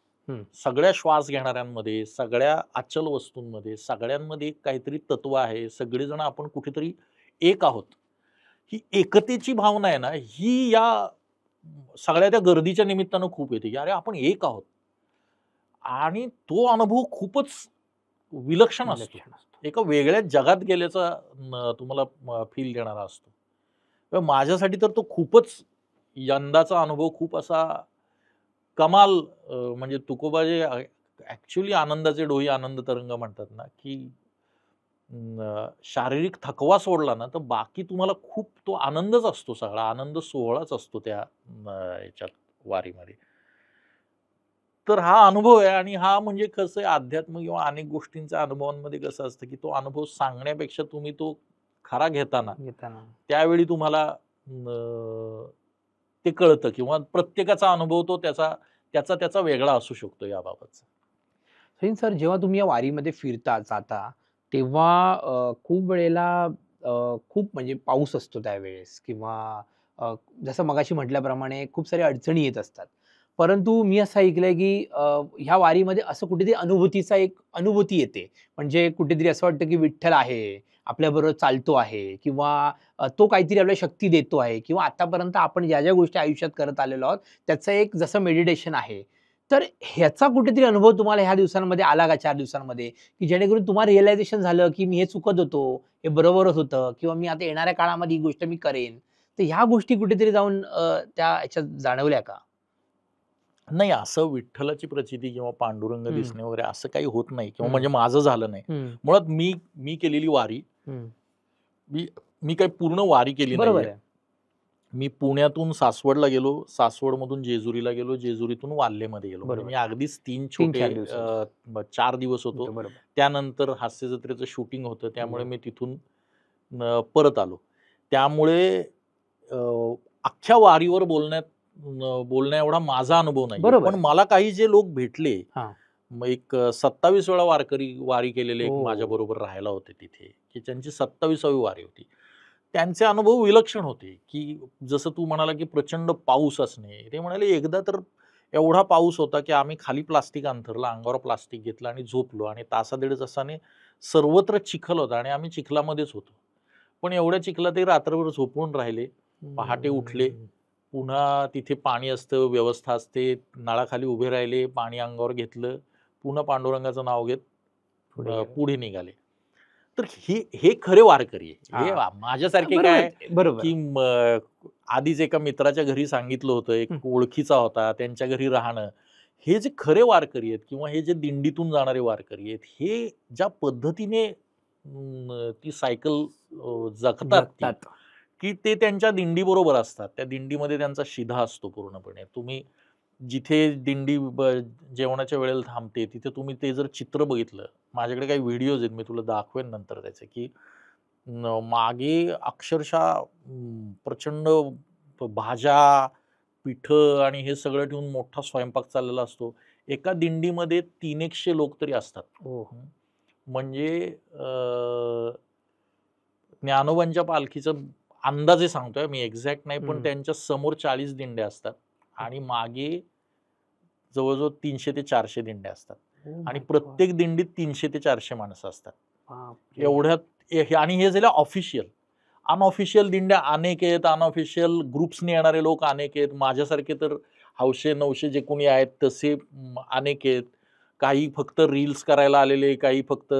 सगळ्या श्वास घेणाऱ्यांमध्ये, सगळ्या अचल वस्तूंमध्ये, सगळ्यांमध्ये एक काहीतरी तत्व आहे. सगळेजण आपण कुठेतरी एक आहोत. ही एकतेची भावना आहे ना, ही या सगळ्या त्या गर्दीच्या निमित्तानं खूप येते, की अरे आपण एक आहोत. आणि तो अनुभव खूपच विलक्षण असतो. एका वेगळ्या जगात गेल्याचा तुम्हाला फील देणारा असतो. तर माझ्यासाठी तर तो खूपच यंदाचा अनुभव खूप असा कमाल, म्हणजे तुकोबा जे ऍक्च्युअली आनंदाचे डोही आनंद तरंग म्हणतात ना, की शारीरिक थकवा सोडला ना, तर बाकी तुम्हाला खूप तो आनंदच असतो, सगळा आनंद सोहळाच असतो त्या याच्यात वारीमध्ये. तर हा अनुभव आहे. आणि हा म्हणजे कसं आहे, अध्यात्म किंवा अनेक गोष्टींच्या अनुभवांमध्ये कसं असतं, की तो अनुभव सांगण्यापेक्षा तुम्ही तो खरा घेताना त्यावेळी तुम्हाला ते कळतं, किंवा प्रत्येकाचा अनुभव तो त्याचा वेगळा असू शकतो याबाबतचा. सर, जेव्हा तुम्ही या वारीमध्ये फिरता, जाता, तेव्हा खूप वेळेला खूप म्हणजे पाऊस असतो त्यावेळेस, किंवा जसं मगाशी म्हटल्याप्रमाणे खूप साऱ्या अडचणी येत असतात. परंतु मी असं ऐकलंय, की ह्या वारीमध्ये असं कुठेतरी अनुभूतीचा एक अनुभूती येते. म्हणजे कुठेतरी असं वाटतं, की विठ्ठल आहे, आपल्याबरोबर चालतो आहे, किंवा तो काहीतरी आपल्याला शक्ती देतो आहे, किंवा आतापर्यंत आपण ज्या गोष्टी आयुष्यात करत आलेलो आहोत, त्याचं एक जसं मेडिटेशन आहे. तर ह्याचा कुठेतरी अनुभव तुम्हाला ह्या दिवसांमध्ये आला का, 4 दिवसांमध्ये? की जेणेकरून तुम्हाला रिअलायझेशन झालं, की मी हे चुकत होतो, हे बरोबरच होतं, किंवा मी आता येणाऱ्या काळामध्ये ही गोष्ट मी करेन. तर ह्या गोष्टी कुठेतरी जाऊन त्या ह्याच्यात जाणवल्या का? नाही, असं विठ्ठलाची प्रचिती किंवा पांडुरंग दिसणे वगैरे असं काही होत नाही, किंवा म्हणजे माझं झालं नाही. मुळात मी केलेली वारी, मी काही पूर्ण वारी केली बरोबर नाही. आहे. मी पुण्यातून सासवडला गेलो, सासवडमधून जेजुरीला गेलो, जेजुरीतून वाल्हेमध्ये गेलो. म्हणजे मी अगदीच 3 छोटे 4 दिवस होतो. त्यानंतर हास्य जत्रेचं शूटिंग होतं, त्यामुळे मी तिथून परत आलो. त्यामुळे अख्ख्या वारीवर बोलण्या एवढा माझा अनुभव नाही. पण मला काही जे लोक भेटले, मग एक 27 वेळा वारी केलेले एक माझ्या बरोबर राहायला होते तिथे, की त्यांची 27वी वारी होती. त्यांचे अनुभव विलक्षण होते, की जसं तू म्हणाला, की प्रचंड पाऊस असणे. ते म्हणाले एकदा तर एवढा पाऊस होता, की आम्ही खाली प्लास्टिक अंथरलं, अंगावर प्लास्टिक घेतलं आणि झोपलो, आणि तासा दीड तासाने सर्वत्र चिखल होता आणि आम्ही चिखलामध्येच होतो. पण एवढ्या चिखलातही रात्रभर झोपून राहिले. पहाटे उठले, पुन्हा तिथे पाणी असतं, व्यवस्था असते, नळाखाली उभे राहिले, पाणी अंगावर घेतलं, पुन्हा पांडुरंगाचं नाव घेत पुढे निघाले. तर हे खरे वारकरी आहे. हे माझ्यासारखे काय, की आधीच एका मित्राच्या घरी सांगितलं होतं, एक ओळखीचा होता, त्यांच्या घरी राहणं. हे जे खरे वारकरी आहेत, किंवा हे जे दिंडीतून जाणारे वारकरी आहेत, हे ज्या पद्धतीने ती सायकल जगतात, की ते त्यांच्या दिंडी बरोबर असतात. त्या दिंडीमध्ये त्यांचा शिधा असतो पूर्णपणे. तुम्ही जिथे दिंडी जेवणाच्या वेळेला थांबते, तिथे तुम्ही ते जर चित्र बघितलं, माझ्याकडे काही व्हिडिओज आहेत, मी तुला दाखवेन नंतर त्याचे, की मागे अक्षरशः प्रचंड भाज्या, पिठं आणि हे सगळं ठेवून मोठा स्वयंपाक चाललेला असतो. एका दिंडीमध्ये 300 लोक तरी असतात. म्हणजे ज्ञानोबांच्या पालखीचं अंदाजे सांगतोय मी, एक्झॅक्ट नाही, पण त्यांच्या समोर 40 दिंड्या असतात आणि मागे जवळजवळ 300 ते 400 दिंड्या असतात आणि प्रत्येक दिंडीत 300 ते 400 माणसं असतात. एवढ्यात आणि हे झालं ऑफिशियल. अनऑफिशियल दिंड्या अनेक आहेत, अनऑफिशियल ग्रुप्सने येणारे लोक अनेक आहेत. माझ्यासारखे तर 800-900 जे कोणी आहेत तसे अनेक आहेत. काही फक्त रील्स करायला आलेले, काही फक्त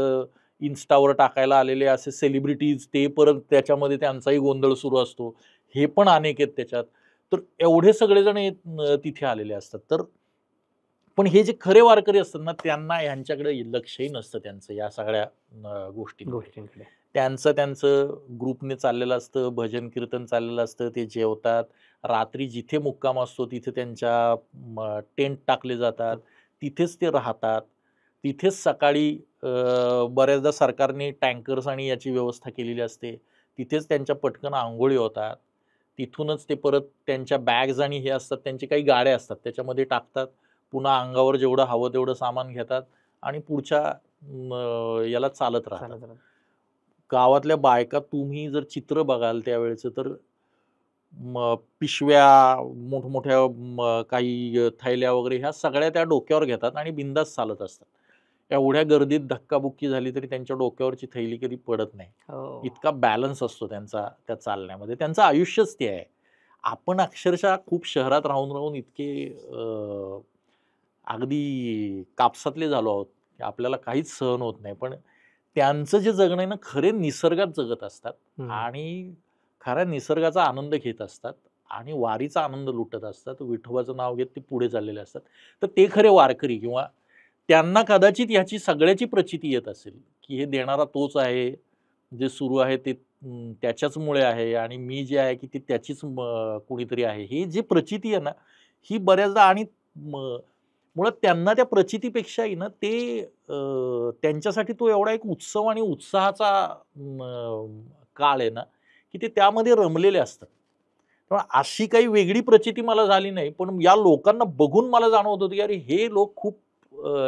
इन्स्टावर टाकायला आलेले असे सेलिब्रिटीज, ते परत त्याच्यामध्ये त्यांचाही गोंधळ सुरू असतो. हे पण अनेक आहेत त्याच्यात. तर एवढे सगळेजण तिथे आलेले असतात. तर पण हे जे खरे वारकरी असतात ना, त्यांना ह्यांच्याकडे लक्षही नसतं त्यांचं या सगळ्या गोष्टींकडे. त्यांचं ग्रुपने चाललेलं असतं, भजन कीर्तन चाललेलं असतं, ते जेवतात. रात्री जिथे मुक्काम असतो तिथे त्यांच्या टेंट टाकले जातात, तिथेच ते राहतात. तिथेच सकाळी बऱ्याचदा सरकारने टँकर्स आणि याची व्यवस्था केलेली असते. तिथेच त्यांच्या पटकन आंघोळी होतात. तिथूनच ते परत त्यांच्या बॅग्स आणि हे असतात, त्यांची काही गाड्या असतात त्याच्यामध्ये टाकतात. पुन्हा अंगावर जेवढं हवं तेवढं सामान घेतात आणि पुढच्या याला चालत राहतात. गावातल्या बायका तुम्ही जर चित्र बघाल त्यावेळेचं, तर पिशव्या, मोठमोठ्या काही थैल्या वगैरे ह्या सगळ्या त्या डोक्यावर घेतात आणि बिंदास चालत असतात. एवढ्या गर्दीत धक्काबुक्की झाली तरी त्यांच्या डोक्यावरची थैली कधी पडत नाही. इतका बॅलन्स असतो त्यांचा त्या चालण्यामध्ये. त्यांचं आयुष्यच ते आहे. आपण अक्षरशः खूप शहरात राहून राहून इतके अगदी कापसातले झालो आहोत की आपल्याला काहीच सहन होत नाही. पण त्यांचं जे जगणं आहे ना, खरे निसर्गात जगत असतात आणि खऱ्या निसर्गाचा आनंद घेत असतात आणि वारीचा आनंद लुटत असतात. विठोबाचं नाव घेत ते पुढे चाललेले असतात. तर ते खरे वारकरी, किंवा त्यांना कदाचित ह्याची सगळ्याची प्रचिती येत असेल की हे देणारा तोच आहे, जे सुरू आहे ते त्याच्याचमुळे आहे आणि मी जे आहे की ते त्याचीच कोणीतरी आहे. ही जी प्रचिती आहे ना, ही बऱ्याचदा, आणि मुळात त्यांना त्या प्रचितीपेक्षाही ना ते त्यांच्यासाठी तो एवढा एक उत्सव आणि उत्साहाचा काळ आहे ना, की ते त्यामध्ये रमलेले असतात. पण अशी काही वेगळी प्रचिती मला झाली नाही, पण या लोकांना बघून मला जाणवत होतं की अरे हे लोक खूप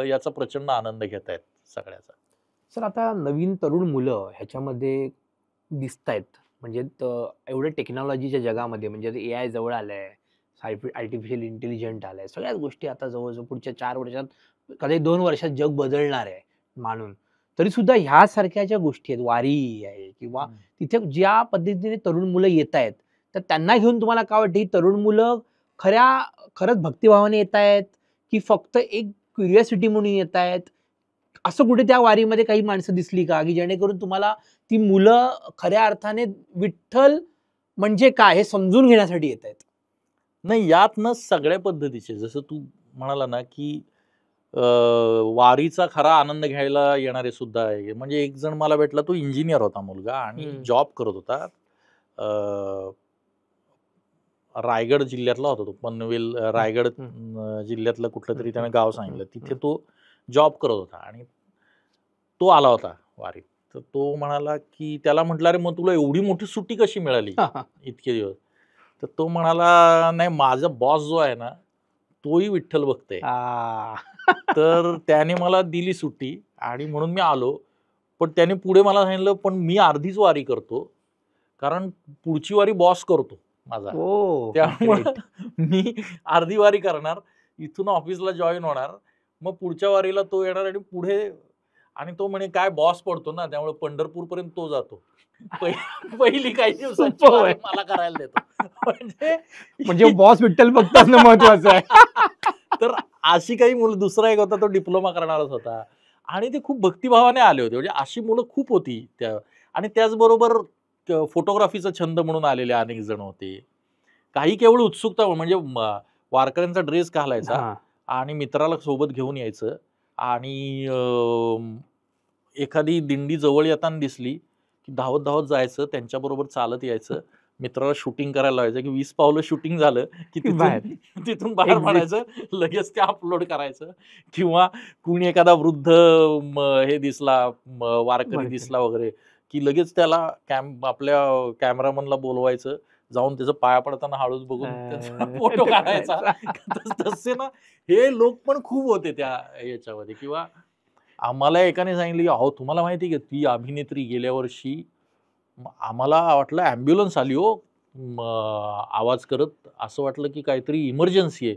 याचा प्रचंड आनंद घेत आहेत सगळ्याचा. सर, आता नवीन तरुण मुलं ह्याच्यामध्ये दिसत आहेत, म्हणजे एवढे टेक्नॉलॉजीच्या जगामध्ये, म्हणजे AI जवळ आलंय, आर्टिफिशियल इंटेलिजंट आलंय, सगळ्याच गोष्टी आता जवळजवळ पुढच्या 4 वर्षात, कधी 2 वर्षात जग बदलणार आहे मानून. तरी सुद्धा ह्यासारख्या ज्या गोष्टी आहेत, वारी आहे किंवा तिथे ज्या पद्धतीने तरुण मुलं येत आहेत, तर त्यांना घेऊन तुम्हाला काय वाटतं, ही तरुण मुलं खरंच भक्तिभावाने येत आहेत की फक्त एक क्युरिओसिटी म्हणून येत आहेत? असं कुठे त्या वारीमध्ये काही माणसं दिसली का, की जेणेकरून तुम्हाला ती मुलं खऱ्या अर्थाने विठ्ठल म्हणजे काय हे समजून घेण्यासाठी येत आहेत? नाही, यात ना सगळ्या पद्धतीचे, जसं तू म्हणाला ना की वारीचा खरा आनंद घ्यायला येणारे सुद्धा आहे. म्हणजे एक जण मला भेटला, तो इंजिनियर होता मुलगा आणि जॉब करत होता. रायगड जिल्ह्यातला होता तो, पनवेल, रायगड जिल्ह्यातलं कुठलं तरी त्याने गाव सांगितलं. तिथे तो जॉब करत होता आणि तो आला होता वारीत. तर तो म्हणाला की, त्याला म्हटलं अरे मग तुला एवढी मोठी सुट्टी कशी मिळाली इतके दिवस? तर तो म्हणाला, नाही, माझा बॉस जो आहे ना तोही विठ्ठल भक्त आहे. तर त्याने मला दिली सुट्टी आणि म्हणून मी आलो. पण त्याने पुढे मला सांगितलं, पण मी अर्धीच वारी करतो, कारण पुढची वारी बॉस करतो माझा. त्यामुळे मी अर्धी वारी करणार, इथून ऑफिसला जॉईन होणार, मग पुढच्या वारीला तो येणार आणि पुढे. आणि तो म्हणे काय बॉस पडतो ना, त्यामुळे पंढरपूर पर्यंत तो जातो. पहिली काही दिवसांची वारी मला करायला देतो. म्हणजे बॉस विठ्ठल भक्त असणं महत्वाचं आहे. तर अशी काही मुलं, दुसरा एक होता तो डिप्लोमा करणारच होता आणि ते खूप भक्तिभावाने आले होते. म्हणजे अशी मुलं खूप होती त्या. आणि त्याचबरोबर फोटोग्राफीचा छंद म्हणून आलेले अनेक जण होते. काही केवळ उत्सुकता, म्हणजे वारकऱ्यांचा ड्रेस घालायचा आणि मित्राला सोबत घेऊन यायचं आणि एखादी दिंडी जवळ येताना दिसली की धावत धावत जायचं, त्यांच्याबरोबर चालत यायचं, मित्राला शूटिंग करायला लावायचं की 20 पावलं शूटिंग झालं की तिथून बाहेर पडायचं, लगेच ते अपलोड करायचं. किंवा कुणी एखादा वृद्ध हे दिसला, वारकरी दिसला वगैरे की लगेच त्याला आपल्या कॅमेरामनला बोलवायचं, जाऊन त्याचं पाया पडताना हळूच बघून त्याचा फोटो काढायचा. तसे ना हे लोक पण खूप होते त्या याच्यामध्ये. किंवा आम्हाला एकाने सांगितलं की अहो तुम्हाला माहिती आहे का ती अभिनेत्री गेल्या वर्षी, आम्हाला वाटलं ॲम्ब्युलन्स आली हो, आवाज करत, असं वाटलं की काहीतरी इमर्जन्सी आहे.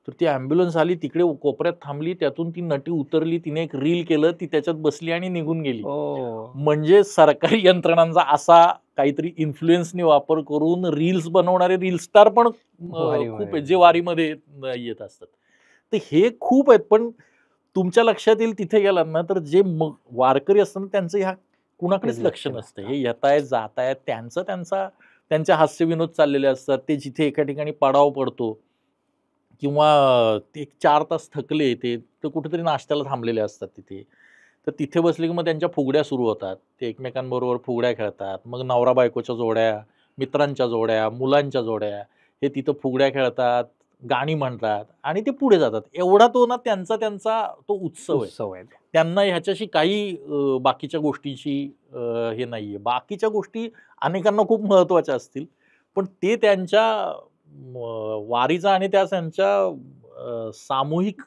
तर ती ॲम्ब्युलन्स आली, तिकडे कोपऱ्यात थांबली, त्यातून ती नटी उतरली, तिने एक रील केलं, ती त्याच्यात बसली आणि निघून गेली. म्हणजे सरकारी यंत्रणांचा असा काहीतरी इन्फ्लुएन्सने वापर करून रील्स बनवणारे रील स्टार पण खूप आहेत, जे वारीमध्ये येत असतात. तर हे खूप आहेत. पण तुमच्या लक्षात येईल तिथे गेलात ना, तर जे वारकरी असतात ना, त्यांचं ह्या कुणाकडेच लक्ष नसतं. हे येतायत, जातायत, त्यांचे हास्यविनोद चाललेले असतात. ते जिथे एका ठिकाणी पडाव पडतो किंवा ते 4 तास थकले, ते तर कुठेतरी नाश्त्याला थांबलेले असतात तिथे. तर तिथे बसले की मग त्यांच्या फुगड्या सुरू होतात. ते एकमेकांबरोबर फुगड्या खेळतात. मग नवरा-बायकोच्या जोड्या, मित्रांच्या जोड्या, मुलांच्या जोड्या, हे तिथं फुगड्या खेळतात, गाणी म्हणतात आणि ते पुढे जातात. एवढा तो ना त्यांचा तो उत्सव आहे. त्यांना ह्याच्याशी काही बाकीच्या गोष्टींची हे नाहीये. बाकीच्या गोष्टी अनेकांना खूप महत्त्वाच्या असतील, पण ते त्यांच्या वारीचा आणि त्यांच्या सामूहिक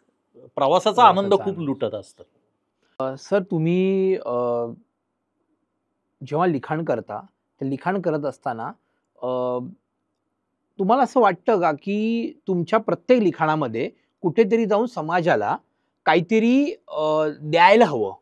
प्रवासाचा आनंद खूप लुटत असतात. सर तुम्ही जेव्हा लिखाण करता, ते लिखाण करत असताना तुम्हाला असं वाटतं का, की तुमच्या प्रत्येक लिखाणामध्ये कुठेतरी जाऊन समाजाला काहीतरी द्यायला हवं,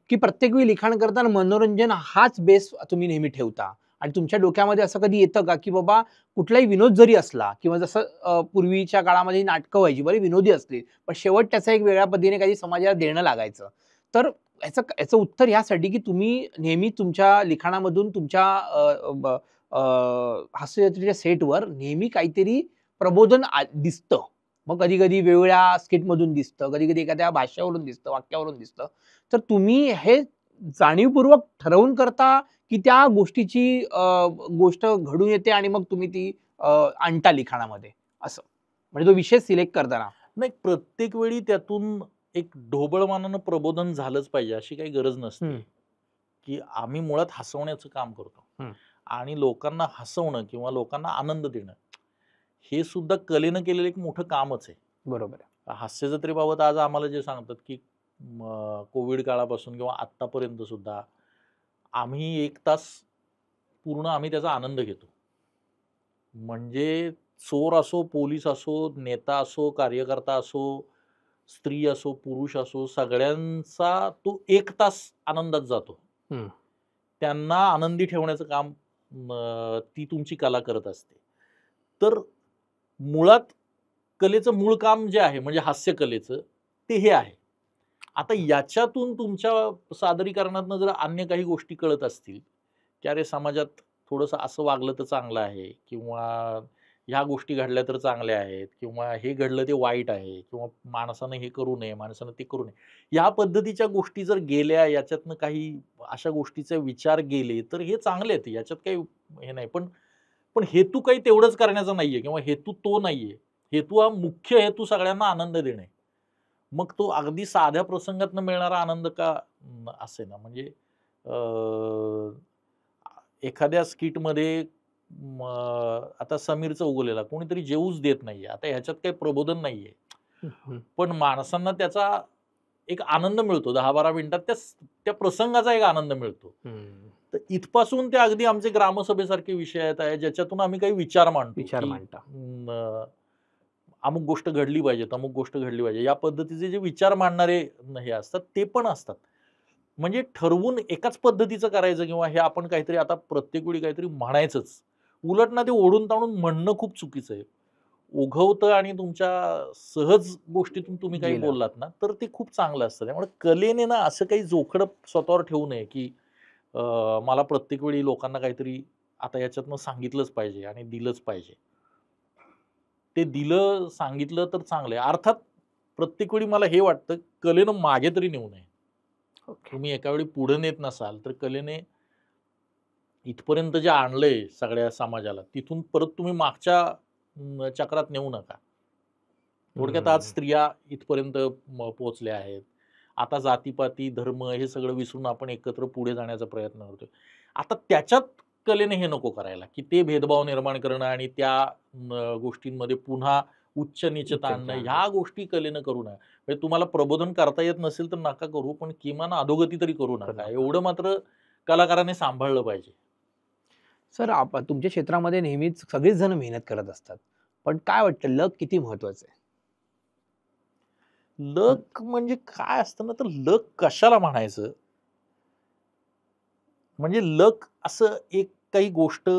की प्रत्येक वेळी लिखाण करताना मनोरंजन हाच बेस तुम्ही नेहमी ठेवता आणि तुमच्या डोक्यामध्ये असं कधी येतं का, की बाबा कुठलाही विनोद जरी असला किंवा जसं पूर्वीच्या काळामध्ये नाटकं व्हायची, बरी विनोदी असली, पण शेवट त्याचा एक वेगळ्या पद्धतीने काही समाजाला देणं लागायचं. तर याचं उत्तर ह्यासाठी, की तुम्ही नेहमी तुमच्या लिखाणामधून तुमच्या हास्यजत्रेच्या सेटवर नेहमी काहीतरी प्रबोधन दिसतं. मग कधी-कधी वेगवेगळ्या स्किटमधून दिसतं, कधी-कधी एखाद्या भाषावरून दिसतं, वाक्यावरून दिसतं. तर तुम्ही हे जाणीवपूर्वक ठरवून करता, की त्या गोष्टीची गोष्ट घडून येते आणि मग तुम्ही ती आणता लिखाणामध्ये असं? म्हणजे तो विषय सिलेक्ट करताना. नाही, प्रत्येक वेळी त्यातून एक ढोबळमानानं प्रबोधन झालंच पाहिजे अशी काही गरज नसते. की आम्ही मुळात हसवण्याचं काम करतो आणि लोकांना हसवणं किंवा लोकांना आनंद देणं हे सुद्धा कलेनं केलेलं एक मोठं कामच आहे. बरोबर आहे. हास्यजत्रेबाबत आज आम्हाला जे सांगतात की कोविड काळापासून किंवा आत्तापर्यंत सुद्धा आम्ही 1 तास पूर्ण आम्ही त्याचा आनंद घेतो. म्हणजे चोर असो, पोलीस असो, नेता असो, कार्यकर्ता असो, स्त्री असो, पुरुष असो, सगळ्यांचा तो 1 तास आनंदात जातो. त्यांना आनंदी ठेवण्याचं काम ती तुमची कला करत असते. तर मुळात कलेचं मूळ काम जे आहे म्हणजे हास्य कलेचं, ते हे आहे. आता याच्यातून तुमच्या सादरीकरणातनं जर अन्य काही गोष्टी कळत असतील, की अरे समाजात थोडंसं असं वागलं तर चांगलं आहे किंवा ह्या गोष्टी घडल्या तर चांगल्या आहेत किंवा हे घडलं ते वाईट आहे किंवा माणसानं हे करू नये, माणसानं ते करू नये. या पद्धतीच्या गोष्टी जर गेल्या, याच्यातनं काही अशा गोष्टीचे विचार गेले, तर हे चांगले आहेत. याच्यात काही हे नाही. पण पण हेतू काही तेवढंच करण्याचा नाहीये किंवा हेतू तो नाहीये. हेतू हा मुख्य हेतू सगळ्यांना आनंद देणे. मग तो अगदी साध्या प्रसंगातनं मिळणारा आनंद का असे ना म्हणजे एखाद्या स्किटमध्ये आता समीर चौगुलेला कोणीतरी जेवूच देत नाहीये. आता ह्याच्यात काही प्रबोधन नाहीये. पण माणसांना त्याचा एक आनंद मिळतो. 10-12 मिनिटात त्या प्रसंगाचा एक आनंद मिळतो. तर इथपासून ते अगदी आमचे ग्रामसभेसारखे विषय आहेत ज्याच्यातून आम्ही काही विचार मांडतो. अमुक गोष्ट घडली पाहिजे, अमुक गोष्ट घडली पाहिजे. या पद्धतीचे जे विचार मांडणारे हे असतात ते पण असतात. म्हणजे ठरवून एकाच पद्धतीचं करायचं किंवा हे आपण काहीतरी आता प्रत्येक वेळी काहीतरी म्हणायचंच. उलट ना ते ओढून ताणून म्हणणं खूप चुकीचं आहे. ओघवतं आणि तुमच्या सहज गोष्टीतून तुम्ही काही बोललात ना, तर ते खूप चांगलं असतं. त्यामुळे कलेने ना असं काही जोखडं स्वतःवर ठेवू नये, की मला प्रत्येक वेळी लोकांना काहीतरी आता याच्यातनं सांगितलंच पाहिजे आणि दिलंच पाहिजे. ते दिलं, सांगितलं तर चांगलं आहे. अर्थात प्रत्येक वेळी मला हे वाटतं, कलेनं मागे तरी नेऊ नये. तुम्ही एका वेळी पुढे नेत नसाल, तर कलेने इथपर्यंत जे आणलंय सगळ्या समाजाला, तिथून परत तुम्ही मागच्या चक्रात नेऊ नका. थोडक्यात आज स्त्रिया इथपर्यंत पोहोचल्या आहेत. आता जातीपाती धर्म हे सगळं विसरून आपण एकत्र पुढे जाण्याचा प्रयत्न करतोय. आता त्याच्यात कलेने हे नको करायला, की ते भेदभाव निर्माण करणं आणि त्या गोष्टींमध्ये पुन्हा उच्च नीचता आणणं, ह्या गोष्टी कलेनं करू नये. म्हणजे तुम्हाला प्रबोधन करता येत नसेल तर नका करू, पण किमान अधोगती तरी करू नका. एवढं मात्र कलाकाराने सांभाळलं पाहिजे. सर, तुमच्या क्षेत्रामध्ये नेहमीच सगळेच जण मेहनत करत असतात, पण काय वाटतं लक किती महत्वाचं आहे? लक म्हणजे काय असतं ना, तर लक कशाला म्हणायचं? म्हणजे लक असं एक काही गोष्ट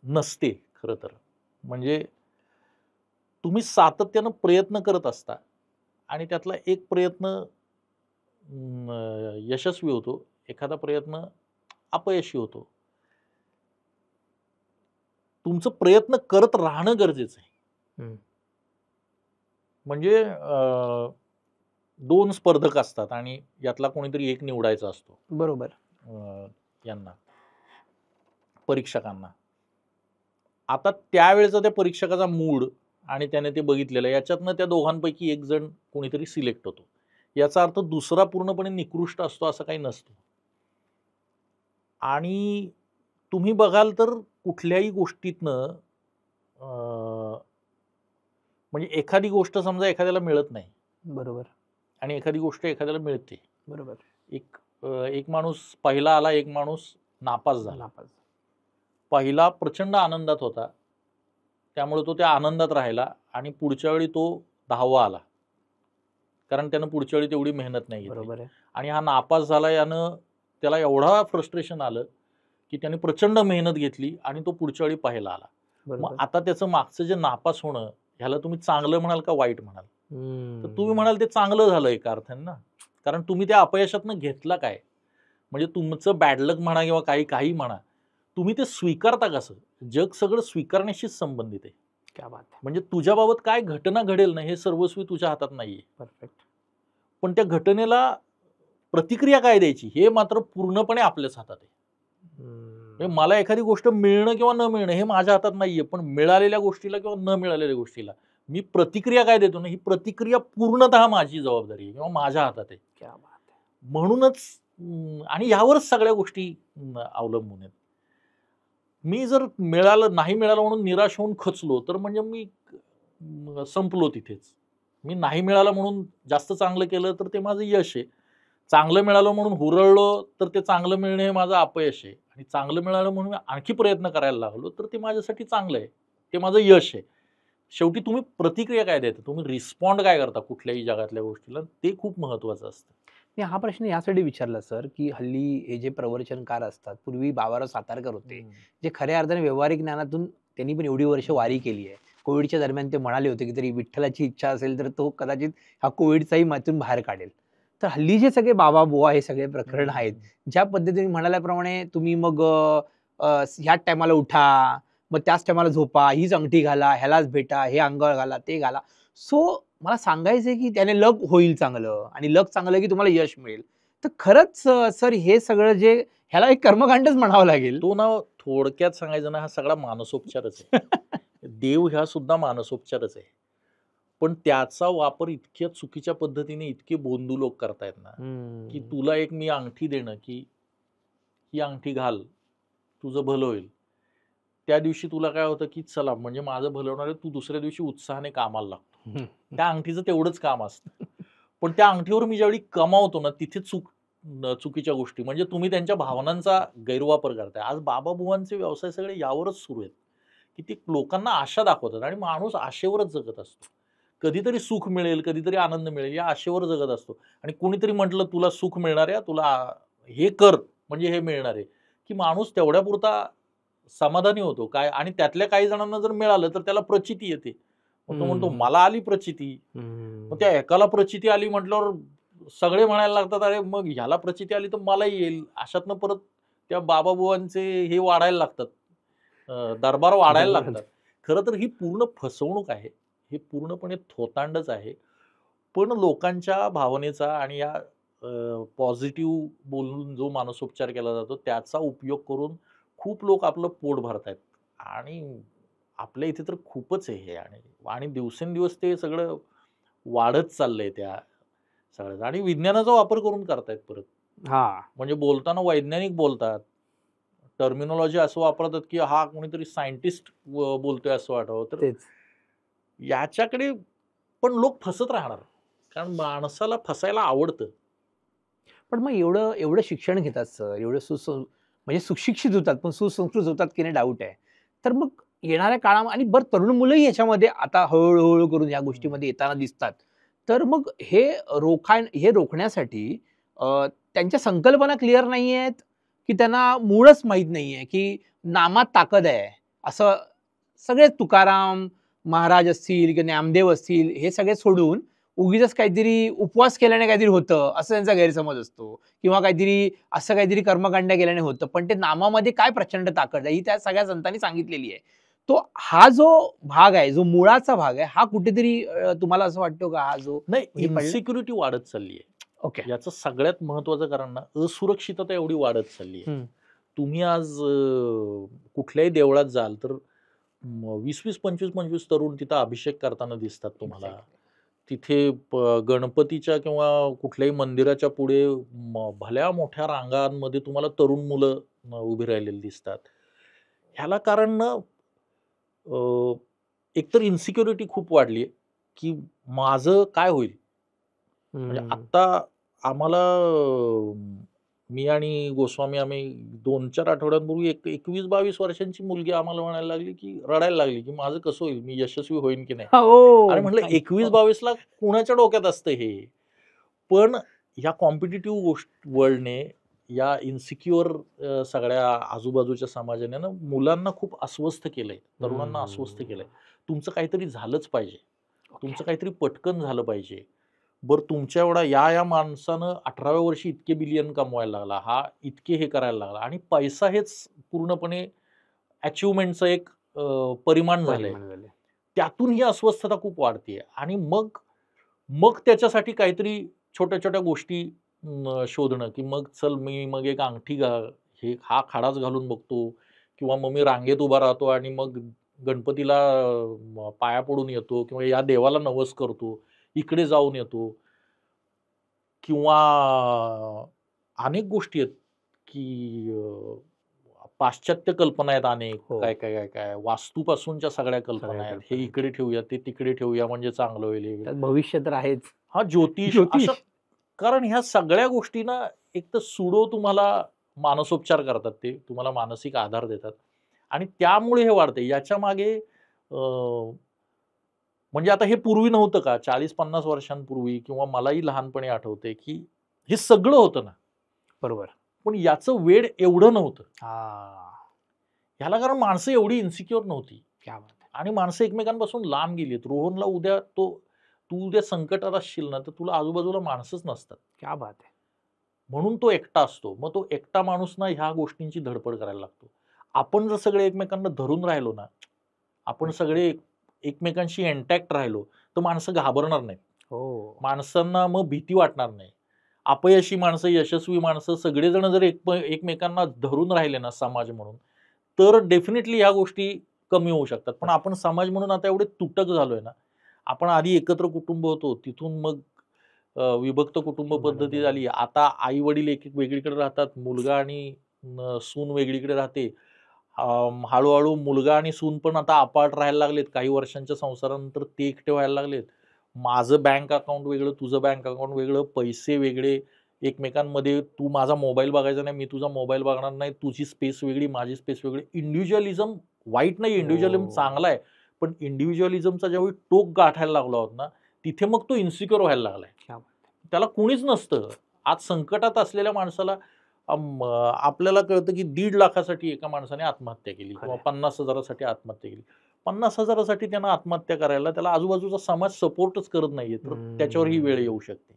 नसते खरं तर. म्हणजे तुम्ही सातत्यानं प्रयत्न करत असता आणि त्यातला एक प्रयत्न यशस्वी होतो, एखादा प्रयत्न अपयशी होतो. तुमचं प्रयत्न करत राहणं गरजेचं आहे. म्हणजे 2 स्पर्धक असतात आणि यातला कोणीतरी एक निवडायचा असतो. बरोबर. यांना परीक्षकांना. आता त्यावेळेचा त्या परीक्षकाचा मूड आणि त्याने ते बघितलेलं याच्यातनं त्या दोघांपैकी एक जण कोणीतरी सिलेक्ट होतो. याचा अर्थ दुसरा पूर्णपणे निकृष्ट असतो असं काही नसतं. आणि तुम्ही बघाल तर कुठल्याही गोष्टीतनं म्हणजे एखादी गोष्ट समजा एखाद्याला मिळत नाही. बरोबर. आणि एखादी गोष्ट एखाद्याला मिळते. बरोबर. एक माणूस पहिला आला, एक माणूस नापास झाला. पहिला प्रचंड आनंदात होता. त्यामुळे तो त्या आनंदात राहिला आणि पुढच्या वेळी तो 10वा आला. कारण त्यानं पुढच्या वेळी तेवढी मेहनत नाही घेतली. बरोबर आहे. आणि हा नापास झाला, यानं त्याला एवढा फ्रस्ट्रेशन आलं, की त्याने प्रचंड मेहनत घेतली आणि तो पुढच्या वेळी पहिला आला. मग आता त्याचं मागचं जे नापास होणं, ह्याला तुम्ही चांगलं म्हणाल का वाईट म्हणाल? तर तुम्ही म्हणाल ते चांगलं झालं एका अर्थाने ना. कारण तुम्ही त्या अपयशातनं घेतला काय? म्हणजे तुमचं बॅड लक म्हणा किंवा काही म्हणा, तुम्ही ते स्वीकारता कसं? जग सगळं स्वीकारण्याशीच संबंधित आहे. क्या बात आहे. म्हणजे तुझ्याबाबत काय घटना घडेल ना, हे सर्वस्वी तुझ्या हातात नाहीये. परफेक्ट. पण त्या घटनेला प्रतिक्रिया काय द्यायची हे मात्र पूर्णपणे आपल्याच हातात आहे. म्हणजे मला एखादी गोष्ट मिळणं किंवा न मिळणं हे माझ्या हातात नाहीये, पण मिळालेल्या गोष्टीला किंवा न मिळालेल्या गोष्टीला मी प्रतिक्रिया काय देतो ना, ही प्रतिक्रिया पूर्णतः माझी जबाबदारी आहे किंवा माझ्या हातात आहे. क्या बात आहे. म्हणूनच आणि यावरच सगळ्या गोष्टी अवलंबून आहेत. मी जर नाही मिळालं म्हणून निराश होऊन खचलो तर म्हणजे मी संपलो तिथेच. मी नाही मिळालं म्हणून जास्त चांगलं केलं तर ते माझं यश आहे. चांगलं मिळालं म्हणून हुरळलो तर ते चांगलं मिळणं हे माझं अपयश आहे. आणि चांगलं मिळालं म्हणून आणखी प्रयत्न करायला लागलो तर ते माझ्यासाठी चांगलं आहे. ते माझं यश आहे. शेवटी तुम्ही प्रतिक्रिया काय देता, तुम्ही रिस्पॉन्ड काय करता कुठल्याही जगातल्या गोष्टीला, ते खूप महत्वाचं असतं. मी हा प्रश्न यासाठी विचारला सर, की हल्ली हे जे प्रवचनकार असतात, पूर्वी बाबाराव सातारकर होते, जे खऱ्या अर्थाने व्यावहारिक ज्ञानातून त्यांनी पण एवढी वर्ष वारी केली आहे. कोविडच्या दरम्यान ते म्हणाले होते, की तरी विठ्ठलाची इच्छा असेल तर तो कदाचित हा कोविडचाही मातून बाहेर काढेल. तर हल्ली जे सगळे बाबा बुवा हे सगळे प्रकरण आहेत, ज्या पद्धतीने म्हणाल्याप्रमाणे तुम्ही मग ह्याच टायमाला उठा, मग त्याच टायमाला झोपा, हीच अंगठी घाला, ह्यालाच भेटा, हे अंगावर घाला, ते घाला. सो मला सांगायचंय की त्याने लक होईल चांगलं आणि लक चांगलं की तुम्हाला यश मिळेल. तर खरंच सर हे सगळं जे ह्याला एक कर्मकांडच म्हणावं लागेल. तो ना थोडक्यात सांगायचं ना, हा सगळा मानसोपचारच आहे. देव ह्या सुद्धा मानसोपचारच आहे. पण त्याचा वापर इतक्या चुकीच्या पद्धतीने इतके बोंदू लोक करतायत ना, की तुला एक मी अंगठी देणं, की ही अंगठी घाल, तुझं भलं होईल. त्या दिवशी तुला काय होतं, की चला म्हणजे माझं भलं होणार आहे, तू दुसऱ्या दिवशी उत्साहाने कामाला लागतो. त्या अंगठीचं तेवढंच काम असतं. पण त्या अंगठीवर मी ज्यावेळी कमावतो ना, तिथे चुकीच्या गोष्टी म्हणजे तुम्ही त्यांच्या भावनांचा गैरवापर करताय. आज बाबाबुवांचे व्यवसाय सगळे यावरच सुरू आहेत, की ते लोकांना आशा दाखवतात आणि माणूस आशेवरच जगत असतो. कधीतरी सुख मिळेल, कधीतरी आनंद मिळेल या आशेवर जगत असतो. आणि कोणीतरी म्हटलं तुला सुख मिळणार आहे, तुला हे कर म्हणजे हे मिळणार आहे, की माणूस तेवढ्यापुरता समाधानी होतो. काय आणि त्यातल्या काही जणांना जर मिळालं तर त्याला प्रचिती येते. मग तो म्हणतो मला आली प्रचिती. मग त्या एकाला प्रचिती आली म्हटल्यावर सगळे म्हणायला लागतात, अरे मग ह्याला प्रचिती आली तर मलाही येईल. अशातनं परत त्या बाबाबुवांचे हे वाढायला लागतात. दरबार वाढायला लागतात. खरं तर ही पूर्ण फसवणूक आहे. हे पूर्णपणे थोतांडच आहे. पण लोकांच्या भावनेचा आणि या पॉझिटिव्ह बोलून जो मानसोपचार केला जातो त्याचा उपयोग करून खूप लोक आपलं पोट भरतायत. आणि आपल्या इथे तर खूपच आहे हे आणि दिवसेंदिवस ते सगळं वाढत चाललंय त्या सगळ्याचा. आणि विज्ञानाचा वापर करून करतायत परत. हा म्हणजे बोलताना वैज्ञानिक बोलतात, टर्मिनॉलॉजी असं वापरतात की हा कोणीतरी सायंटिस्ट बोलतोय असं वाटावं. तर तेच. याच्याकडे पण लोक फसत राहणार, कारण माणसाला फसायला आवडतं. पण मग एवढं एवढं शिक्षण घेतात सर, एवढं म्हणजे सुशिक्षित होतात, पण सुसंस्कृत होतात की नाही डाऊट आहे. तर मग येणाऱ्या काळामध्ये आणि बरं तरुण मुलंही याच्यामध्ये आता हळूहळू करून या गोष्टीमध्ये येताना दिसतात. तर मग हे रोखण्यासाठी त्यांच्या संकल्पना क्लिअर नाही आहेत, की त्यांना मूळच माहीत नाहीये, की नामात ताकद आहे. असं सगळे तुकाराम महाराज असतील किंवा ज्ञानदेव असतील, हे सगळे सोडून उगीचच काहीतरी उपवास केल्याने काहीतरी होतं, असं त्यांचा गैरसमज असतो. किंवा काहीतरी असं काहीतरी कर्मकांड केल्याने होतं. पण ते नामामध्ये काय प्रचंड ताकद आहे, ही त्या सगळ्या संतांनी सांगितलेली आहे. तो हा जो भाग आहे, जो मुळाचा भाग आहे, हा कुठेतरी तुम्हाला असं वाटतं का हा जो नाही, म्हणजे पडलं? इन्सिक्युरिटी वाढत चालली आहे. ओके. याचं सगळ्यात महत्वाचं कारण ना, असुरक्षितता एवढी वाढत चालली आहे. तुम्ही आज कुठल्याही देवळात जाल तर 20-20, 25-25 तरुण तिथं अभिषेक करताना दिसतात तुम्हाला. तिथे गणपतीच्या किंवा कुठल्याही मंदिराच्या पुढे भल्या मोठ्या रांगांमध्ये तुम्हाला तरुण मुलं उभी राहिलेली दिसतात. ह्याला कारण ना, एकतर इन्सिक्युरिटी खूप वाढली आहे, की माझं काय होईल? म्हणजे आत्ता आम्हाला मी आणि गोस्वामी आम्ही 2-4 आठवड्यांपूर्वी एक 21-22 वर्षांची मुलगी आम्हाला म्हणायला लागली, की रडायला लागली, की माझं कसं होईल? मी यशस्वी होईन की नाही? अरे म्हटलं, 21-22 ला कुणाच्या डोक्यात असतं हे? पण या कॉम्पिटिटिव्ह वर्ल्डने, या इन्सिक्युअर सगळ्या आजूबाजूच्या समाजाने ना मुलांना खूप अस्वस्थ केलंय, तरुणांना अस्वस्थ केलंय. तुमचं काहीतरी झालंच पाहिजे. तुमचं काहीतरी पटकन झालं पाहिजे. बरं, तुमच्या एवढा या माणसानं 18व्या वर्षी इतके बिलियन कमवायला लागला, हा इतके हे करायला लागला आणि पैसा हेच पूर्णपणे अचिव्हमेंटचं एक परिमाण झालंय. त्यातून ही अस्वस्थता खूप वाढतीये आणि मग मग त्याच्यासाठी काहीतरी छोट्या-छोट्या गोष्टी शोधणं, की मग चल मी मग एक अंगठी हा खाडाच घालून बघतो किंवा मग मी रांगेत उभा राहतो आणि मग गणपतीला पाया पडून येतो किंवा या देवाला नवस करतो. इकडे जाऊन येतो किंवा अनेक गोष्टी आहेत, की पाश्चात्य कल्पना आहेत अनेक. काय वास्तूपासूनच्या सगळ्या कल्पना आहेत. हे इकडे ठेवूया, ते तिकडे ठेवूया म्हणजे चांगलं होईल. भविष्य तर आहेच. हा ज्योतिष असं, कारण ह्या सगळ्या गोष्टी ना, एक तर सुडो तुम्हाला मानसोपचार करतात, ते तुम्हाला मानसिक आधार देतात आणि त्यामुळे हे वाढते. याच्या मागे म्हणजे आता हे पूर्वी नव्हतं का? 40-50 वर्षांपूर्वी किंवा मलाही लहानपणी आठवते, की हे सगळं होतं ना. बरोबर. पण याचं वेड एवढं नव्हतं. ह्याला कारण माणसं एवढी इन्सिक्युअर नव्हती आणि माणसं एकमेकांपासून लांब गेलीत. रोहनला तू उद्या संकटात असशील ना, तर तुला आजूबाजूला माणसंच नसतात. क्या बात आहे. म्हणून तो एकटा असतो. मग तो एकटा माणूस ना ह्या गोष्टींची धडपड करायला लागतो. आपण जर सगळे एकमेकांना धरून राहिलो ना, आपण सगळे एकमेकांशी एंटॅक्ट राहिलो, तर माणसं घाबरणार नाहीत. माणसांना मग भीती वाटणार नाही. अपयशी माणसं, यशस्वी माणसं सगळेजण जर एकमेकांना धरून राहिले ना समाज म्हणून, तर डेफिनेटली ह्या गोष्टी कमी होऊ शकतात. पण आपण समाज म्हणून आता एवढे तुटक झालोय ना, आपण आधी एकत्र कुटुंब होतो, तिथून मग विभक्त कुटुंब पद्धती झाली. आता आई वडील एक वेगळीकडे राहतात, मुलगा आणि सून वेगळीकडे राहते. हळूहळू मुलगा आणि सून पण आता अपार्ट राहायला लागलेत. काही वर्षांच्या संसारानंतर ते एकटे व्हायला लागलेत. माझं बँक अकाउंट वेगळं, तुझं बँक अकाउंट वेगळं, पैसे वेगळे एकमेकांमध्ये. तू माझा मोबाईल बघायचा नाही, मी तुझा मोबाईल बघणार नाही. तुझी स्पेस वेगळी, माझी स्पेस वेगळी. इंडिव्हिज्युअलिझम वाईट नाही, इंडिव्हिज्युअलिझम चांगला आहे. पण इंडिव्हिज्युअलिझमचा ज्यावेळी टोक गाठायला लागलो आहोत ना, तिथे मग तो इन्सिक्युअर व्हायला लागलाय. त्याला कोणीच नसतं. आज संकटात असलेल्या माणसाला आपल्याला कळतं, की 1.5 लाखासाठी एका माणसाने आत्महत्या केली किंवा 50,000साठी आत्महत्या केली. 50,000साठी त्यानं आत्महत्या करायला त्याला आजूबाजूचा समाज सपोर्टच करत नाहीये, तर त्याच्यावर ही वेळ येऊ शकते.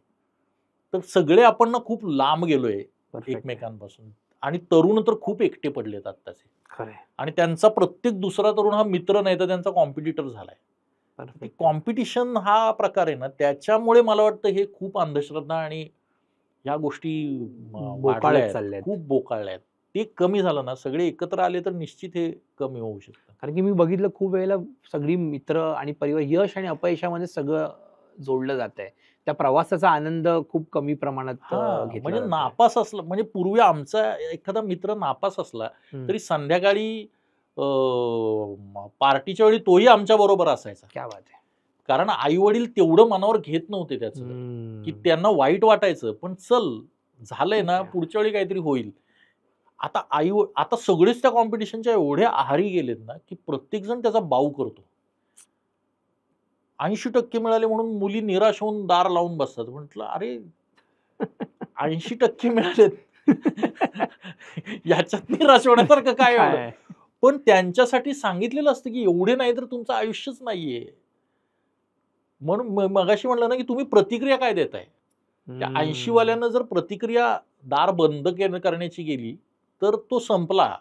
तर सगळे आपण ना खूप लांब गेलोय एकमेकांपासून आणि तरुण तर खूप एकटे पडलेत आत्ताचे. आणि त्यांचा प्रत्येक दुसरा तरुण हा मित्र नाही तर त्यांचा कॉम्पिटिटर झालाय. कॉम्पिटिशन हा प्रकार आहे ना, त्याच्यामुळे मला वाटतं हे खूप अंधश्रद्धा आणि ह्या गोष्टी वाढल्या, खूप बोकाळल्या आहेत. ते कमी झालं ना, सगळे एकत्र आले तर निश्चित हे कमी होऊ शकतं. कारण की मी बघितलं खूप वेळेला सगळी मित्र आणि परिवार यश आणि अपयशामध्ये सगळं जोडलं जात आहे, त्या प्रवासाचा आनंद खूप कमी प्रमाणात घेतला म्हणजे जातोय. नापास असला, म्हणजे पूर्वी आमचा एखादा मित्र नापास असला तरी संध्याकाळी पार्टीच्या वेळी तोही आमच्या बरोबर असायचा. क्या बात आहे. कारण आई वडील तेवढं मनावर घेत नव्हते त्याचं, की त्यांना वाईट वाटायचं, पण चल झालंय ना, पुढच्या वेळी काहीतरी होईल. आता सगळेच त्या कॉम्पिटिशनच्या एवढे आहारी गेलेत ना, की प्रत्येक जण त्याचा बाऊ करतो. 80% मिळाले म्हणून मुली निराश होऊन दार लावून बसतात. म्हटलं अरे 80% मिळालेत याच्यात निराश होण्यासारखं काय एवढं? पण त्यांच्यासाठी सांगितलेलं असतं की एवढे नाही तर तुमचं आयुष्यच नाहीये. म्हणून मगाशी म्हणलं ना, की तुम्ही प्रतिक्रिया काय देताय? त्या 80 वाल्यानं जर प्रतिक्रिया दार बंद करण्याची गेली तर तो संपला.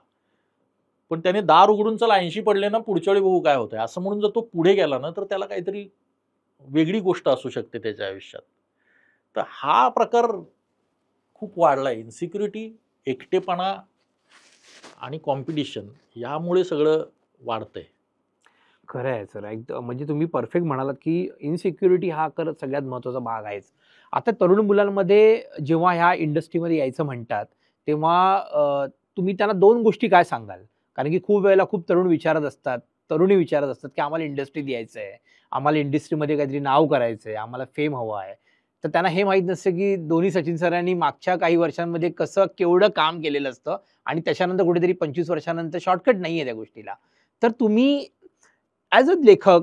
पण त्याने दार उघडून चला 80 पडले ना, पुढच्या वेळी बघू काय होतंय असं म्हणून जर तो पुढे गेला ना, तर त्याला काहीतरी वेगळी गोष्ट असू शकते त्याच्या आयुष्यात. तर हा प्रकार खूप वाढलाय. इन्सिक्युरिटी, एकटेपणा आणि कॉम्पिटिशन यामुळे सगळं वाढतंय. खरं आहे सर. एकदम म्हणजे तुम्ही परफेक्ट म्हणालात, की इन्सिक्युरिटी हा खरंच सगळ्यात महत्त्वाचा भाग आहेच. आता तरुण मुलांमध्ये जेव्हा ह्या इंडस्ट्रीमध्ये यायचं म्हणतात, तेव्हा तुम्ही त्यांना 2 गोष्टी काय सांगाल? कारण की खूप वेळेला खूप तरुण विचारत असतात, तरुणी विचारत असतात, की आम्हाला इंडस्ट्रीत यायचं आहे, आम्हाला इंडस्ट्रीमध्ये काहीतरी नाव करायचं आहे, आम्हाला फेम हवं आहे. तर त्यांना हे माहीत नसतं, की दोन्ही सचिन सरांनी मागच्या काही वर्षांमध्ये केवढं काम केलेलं असतं आणि त्याच्यानंतर कुठेतरी 25 वर्षानंतर शॉर्टकट नाहीये त्या गोष्टीला. तर तुम्ही ॲज अ लेखक,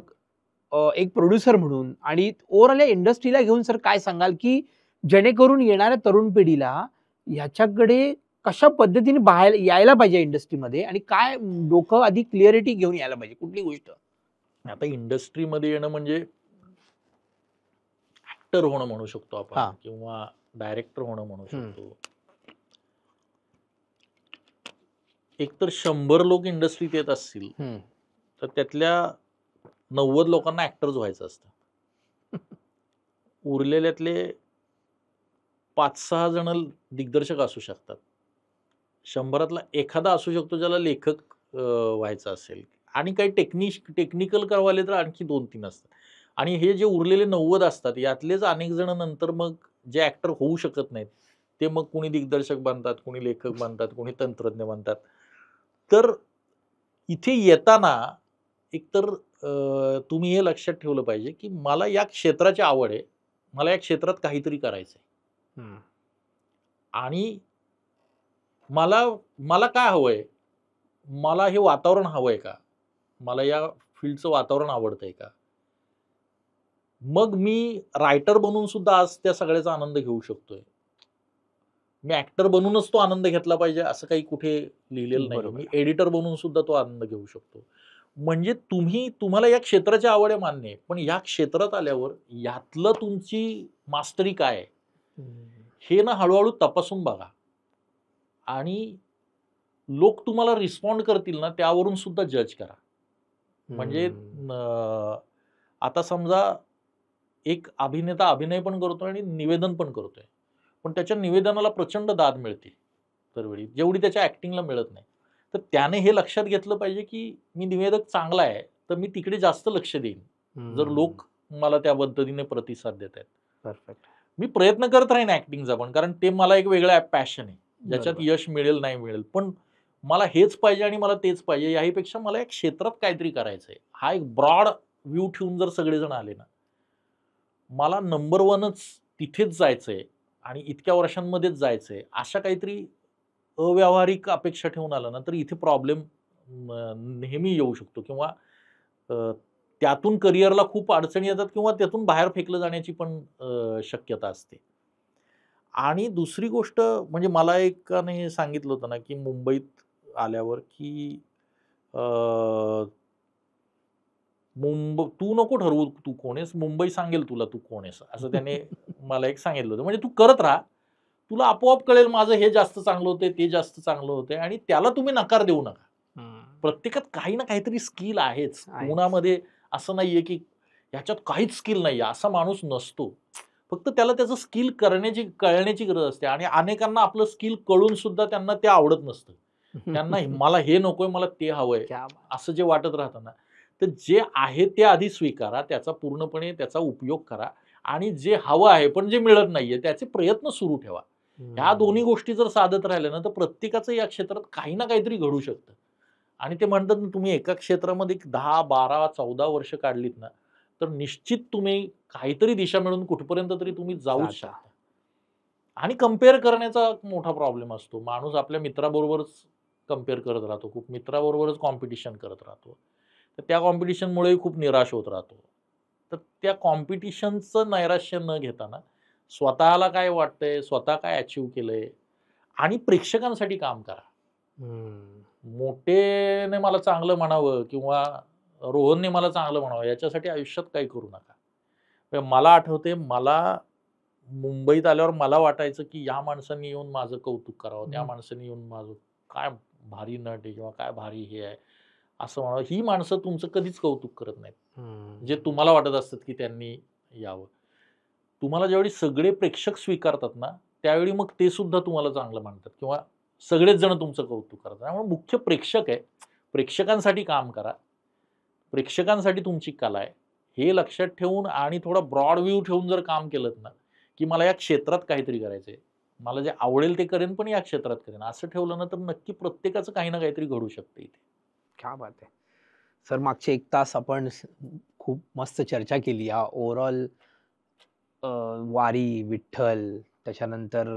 एक प्रोड्युसर म्हणून आणि ओव्हरऑल या इंडस्ट्रीला घेऊन सर काय सांगाल, की जेणेकरून येणाऱ्या तरुण पिढीला ह्याच्याकडे कशा पद्धतीने बाहेर यायला पाहिजे इंडस्ट्रीमध्ये आणि काय डोकं आधी क्लिअरिटी घेऊन यायला पाहिजे कुठली गोष्ट? आता इंडस्ट्रीमध्ये येणं म्हणजे ऍक्टर होणं म्हणू शकतो हां. आपण, किंवा डायरेक्टर होणं म्हणू शकतो. एकतर 100 लोक इंडस्ट्रीत येत असतील तर त्यातल्या 90 लोकांना ऍक्टर्स व्हायचं असतं. उरलेल्यातले 5-6 जण दिग्दर्शक असू शकतात. 100तला एखादा असू शकतो ज्याला लेखक व्हायचं असेल, आणि काही टेक्निकल करवाले तर आणखी 2-3 असतात. आणि हे जे उरलेले 90 असतात यातलेच अनेक जण नंतर मग जे ऍक्टर होऊ शकत नाहीत ते मग कोणी दिग्दर्शक बनतात, कोणी लेखक बनतात, कोणी तंत्रज्ञ बनतात. तर इथे येताना एकतर तुम्ही हे लक्षात ठेवलं पाहिजे, की मला या क्षेत्राची आवड आहे. मला या क्षेत्रात काहीतरी करायचंय. आणि मला मला काय हवंय? मला हे वातावरण हवंय का? मला या फील्डचं वातावरण आवडतंय का? मग मी रायटर बनून सुद्धा आज त्या सगळ्याचा आनंद घेऊ शकतोय. मी ॲक्टर बनूनच तो आनंद घेतला पाहिजे असं काही कुठे लिहिलेलं नाहीये. बरोबर मी आहे. एडिटर बनून सुद्धा तो आनंद घेऊ शकतो. म्हणजे तुम्हाला या क्षेत्राची आवड आहे मान्य आहे. पण या क्षेत्रात आल्यावर यातलं तुमची मास्टरी काय आहे? हे ना हळू तपासून बघा. आणि लोक तुम्हाला रिस्पॉन्ड करतील ना त्यावरून सुद्धा जज करा. म्हणजे आता समजा एक अभिनेता अभिनय पण करतोय आणि निवेदन पण करतोय. पण त्याच्या निवेदनाला प्रचंड दाद मिळते दरवेळी, जेवढी त्याच्या ॲक्टिंगला मिळत नाही. तर त्याने हे लक्षात घेतलं पाहिजे, की मी निवेदक चांगला आहे, तर मी तिकडे जास्त लक्ष देईन. जर लोक मला त्या पद्धतीने प्रतिसाद देत आहेत. परफेक्ट. मी प्रयत्न करत राहीन ॲक्टिंगचा पण, कारण ते मला एक वेगळं पॅशन आहे. ज्याच्यात बरोबर. यश मिळेल, नाही मिळेल. पण मला हेच पाहिजे आणि मला तेच पाहिजे याहीपेक्षा मला या क्षेत्रात काहीतरी करायचंय. हा एक ब्रॉड व्ह्यू ठेवून जर सगळेजण आले ना, मला नंबर 1च तिथेच जायचंय आणि इतक्या वर्षांमध्येच जायचंय, अशा काहीतरी अव्यावहारिक अपेक्षा ठेवून आलं ना, तर इथे प्रॉब्लेम नेहमी येऊ शकतो, किंवा अ, त्यातून करिअरला खूप अडचणी येतात किंवा त्यातून बाहेर फेकलं जाण्याची पण शक्यता असते. आणि दुसरी गोष्ट म्हणजे मला एकाने सांगितलं होतं ना, की मुंबईत आल्यावर, की अ, तू नको ठरवू तू कोण आहेस, मुंबई सांगेल तुला तू कोण आहेस, असं त्याने मला एक सांगितलं होतं. म्हणजे तू करत राहा. तुला आपोआप कळेल माझं हे जास्त चांगलं होतंय, ते जास्त चांगलं होतंय, आणि त्याला तुम्ही नकार देऊ नका. प्रत्येकात काही ना काहीतरी स्किल आहेच. आहेच. कोणामध्ये असं नाहीये, की ह्याच्यात काहीच स्किल नाहीये, असा माणूस नसतो. फक्त त्याला त्याचं स्किल कळण्याची गरज असते, आणि अनेकांना आपलं स्किल कळून सुद्धा त्यांना ते आवडत नसतं. त्यांना मला हे नकोय, मला ते हवंय, क्या बात. असं जे वाटत राहतं ना, तर जे आहे ते आधी स्वीकारा, त्याचा पूर्णपणे त्याचा उपयोग करा आणि जे हवं आहे पण जे मिळत नाहीये त्याचे प्रयत्न सुरू ठेवा. ह्या दोन्ही गोष्टी जर साधत राहिल्या ना, तर प्रत्येकाचं या क्षेत्रात काही ना काहीतरी घडू शकतं. आणि ते म्हणतात ना, तुम्ही एका क्षेत्रामध्ये 10, 12, 14 वर्ष काढलीत ना, तर निश्चित तुम्ही काहीतरी दिशा मिळून कुठपर्यंत तरी तुम्ही जाऊच जाता. शकता. आणि कंपेअर करण्याचा मोठा प्रॉब्लेम असतो. माणूस आपल्या मित्राबरोबरच कंपेअर करत राहतो. खूप मित्राबरोबरच कॉम्पिटिशन करत राहतो. तर त्या कॉम्पिटिशनमुळेही खूप निराश होत राहतो. तर त्या कॉम्पिटिशनचं नैराश्य न घेताना स्वतःला काय वाटतंय, स्वतः काय अचीव्ह केलंय आणि प्रेक्षकांसाठी काम करा. मोठेने मला चांगलं म्हणावं किंवा रोहनने मला चांगलं म्हणावं याच्यासाठी आयुष्यात काही करू नका. मला आठवते मला मुंबईत आल्यावर मला वाटायचं, की या माणसांनी येऊन माझं कौतुक करावं, त्या माणसाने येऊन माझं काय भारी नट आहे किंवा काय भारी हे आहे, असं म्हणावं. ही माणसं तुमचं कधीच कौतुक करत नाहीत. जे तुम्हाला वाटत असतात, की त्यांनी यावं. तुम्हाला ज्यावेळी सगळे प्रेक्षक स्वीकारतात ना, त्यावेळी मग ते सुद्धा तुम्हाला चांगलं म्हणतात किंवा सगळेच जण तुमचं कौतुक करतात. त्यामुळे मुख्य प्रेक्षक आहे. प्रेक्षकांसाठी काम करा. प्रेक्षकांसाठी तुमची कला आहे. हे लक्षात ठेवून आणि थोडा ब्रॉड व्ह्यू ठेवून जर काम केलंत ना, की मला या क्षेत्रात काहीतरी करायचंय. मला जे आवडेल ते करेन, पण या क्षेत्रात करेन. असं ठेवलं ना, तर नक्की प्रत्येकाचं काही ना काहीतरी घडू शकतं इथे. क्या बात आहे. सर मागचे 1 तास आपण खूप मस्त चर्चा केली. या ओव्हरऑल वारी, विठ्ठल, त्याच्यानंतर